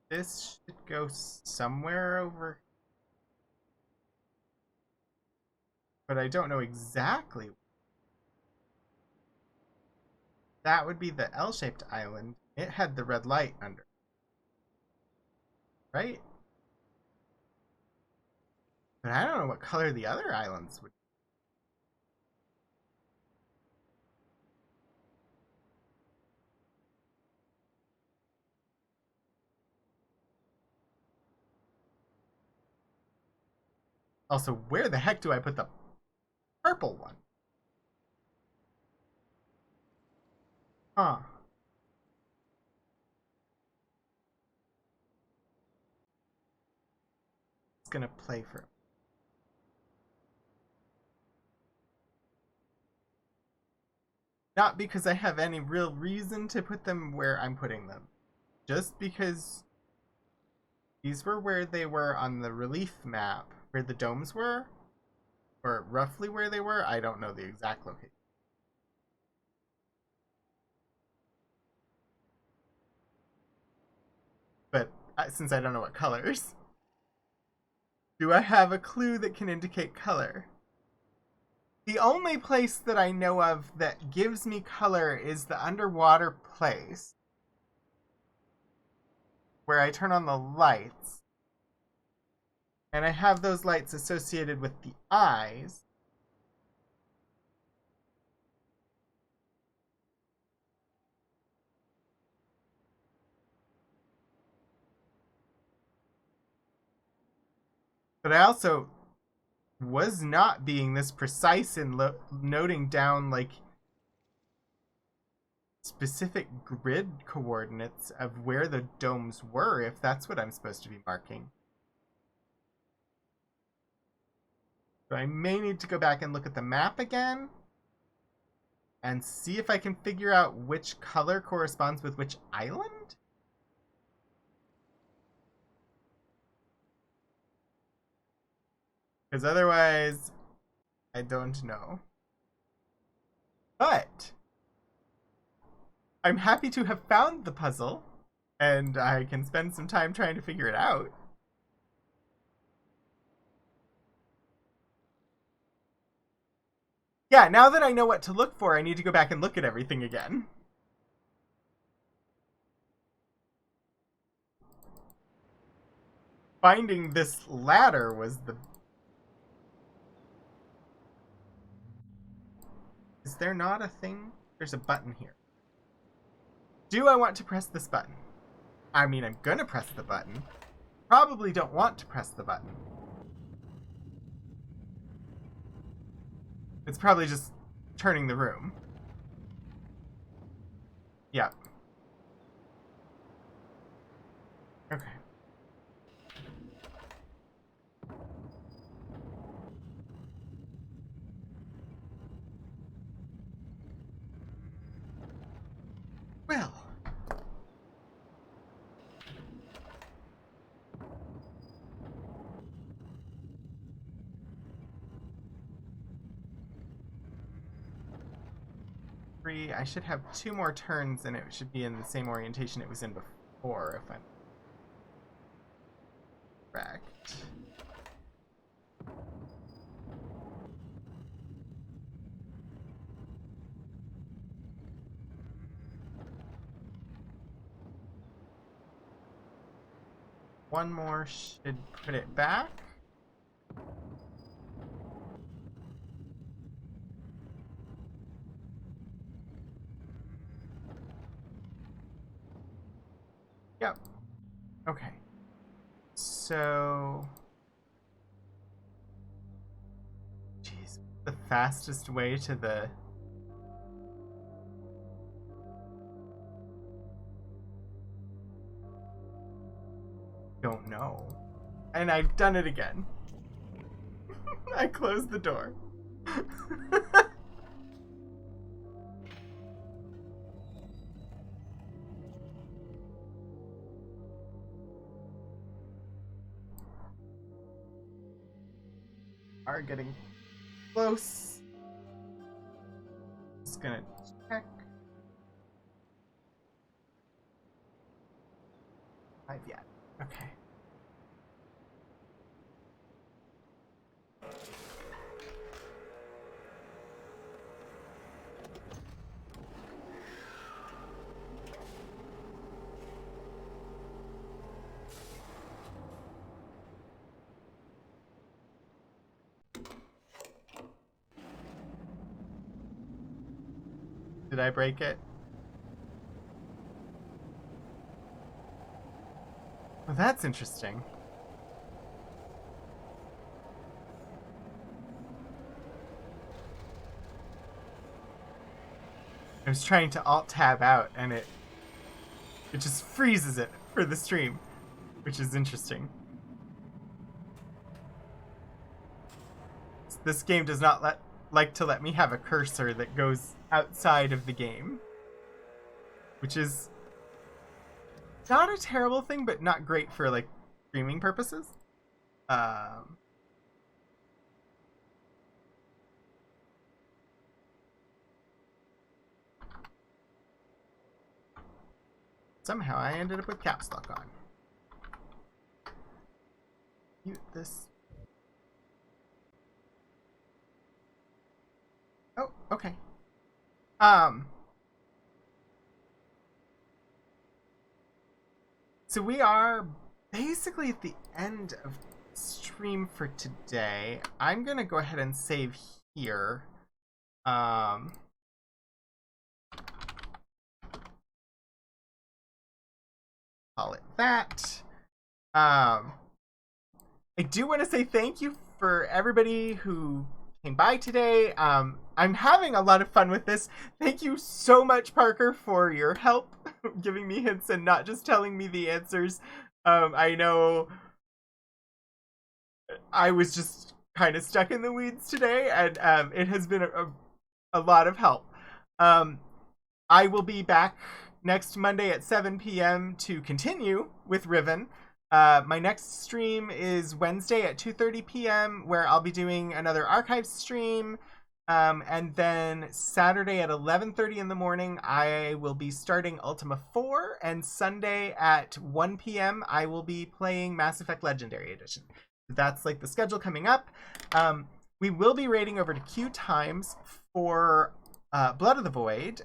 This should go somewhere over... But I don't know exactly. That would be the L-shaped island. It had the red light under. Right? But I don't know what color the other islands would be. Also, where the heck do I put the purple one? Huh. It's gonna play for... Not because I have any real reason to put them where I'm putting them. Just because these were where they were on the relief map, where the domes were, or roughly where they were. I don't know the exact location. But since I don't know what colors, do I have a clue that can indicate color? The only place that I know of that gives me color is the underwater place, where I turn on the lights. And I have those lights associated with the eyes. But I also was not being this precise in noting down, like, specific grid coordinates of where the domes were, if that's what I'm supposed to be marking. So I may need to go back and look at the map again and see if I can figure out which color corresponds with which island? Because otherwise, I don't know. But I'm happy to have found the puzzle, and I can spend some time trying to figure it out. Yeah, now that I know what to look for, I need to go back and look at everything again. Finding this ladder was the... Is there not a thing? There's a button here. Do I want to press this button? I mean, I'm gonna press the button. Probably don't want to press the button. It's probably just turning the room. Yep. Okay. Well. I should have 2 more turns and it should be in the same orientation it was in before, if I'm correct. One more should put it back. Yep. Okay. So... Jeez, the fastest way to the... Don't know. And I've done it again. I closed the door. Are getting close. Just gonna check. 5 yet. Okay. Did I break it? Well, that's interesting. I was trying to Alt-Tab out, and it just freezes it for the stream, which is interesting. This game does not like to let me have a cursor that goes outside of the game, which is not a terrible thing, but not great for like streaming purposes. Somehow I ended up with caps lock on. Mute this. Oh, okay. So we are basically at the end of stream for today. I'm gonna go ahead and save here. Call it that. I do want to say thank you for everybody who came by today. I'm having a lot of fun with this. Thank you so much, Parker, for your help giving me hints and not just telling me the answers. I know I was just kind of stuck in the weeds today, and it has been a lot of help. I will be back next Monday at 7 p.m. to continue with Riven. My next stream is Wednesday at 2:30 p.m. where I'll be doing another archive stream. And then Saturday at 11:30 in the morning, I will be starting Ultima 4. And Sunday at 1 p.m., I will be playing Mass Effect Legendary Edition. That's like the schedule coming up. We will be raiding over to Q Times for Blood of the Void.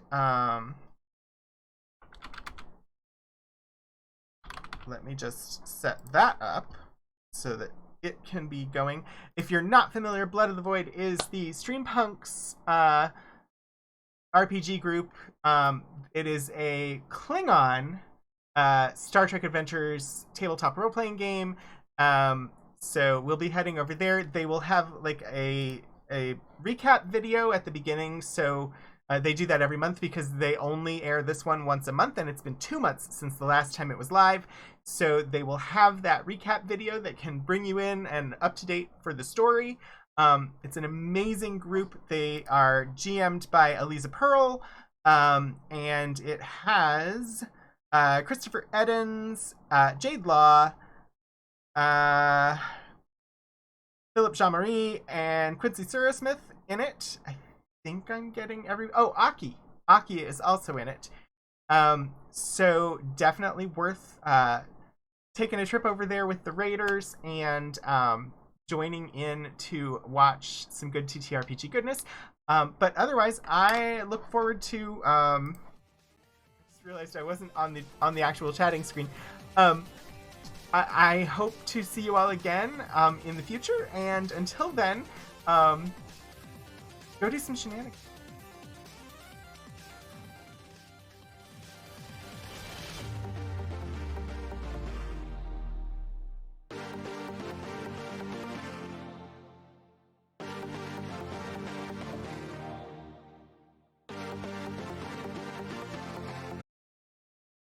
Let me just set that up so that it can be going. If you're not familiar, Blood of the Void is the Streampunks RPG group. It is a Klingon Star Trek Adventures tabletop role-playing game. So we'll be heading over there. They will have like a recap video at the beginning, so they do that every month because they only air this one once a month, and it's been 2 months since the last time it was live. So they will have that recap video that can bring you in and up to date for the story. It's an amazing group. They are GM'd by Eliza Pearl, and it has Christopher Edens, Jade Law, Philip Jean-Marie, and Quincy Surasmith in it. I think I'm getting Aki. Aki is also in it. So definitely worth taking a trip over there with the Raiders and joining in to watch some good TTRPG goodness. But otherwise, I look forward to. I just realized I wasn't on the actual chatting screen. I hope to see you all again in the future, and until then, go do some shenanigans.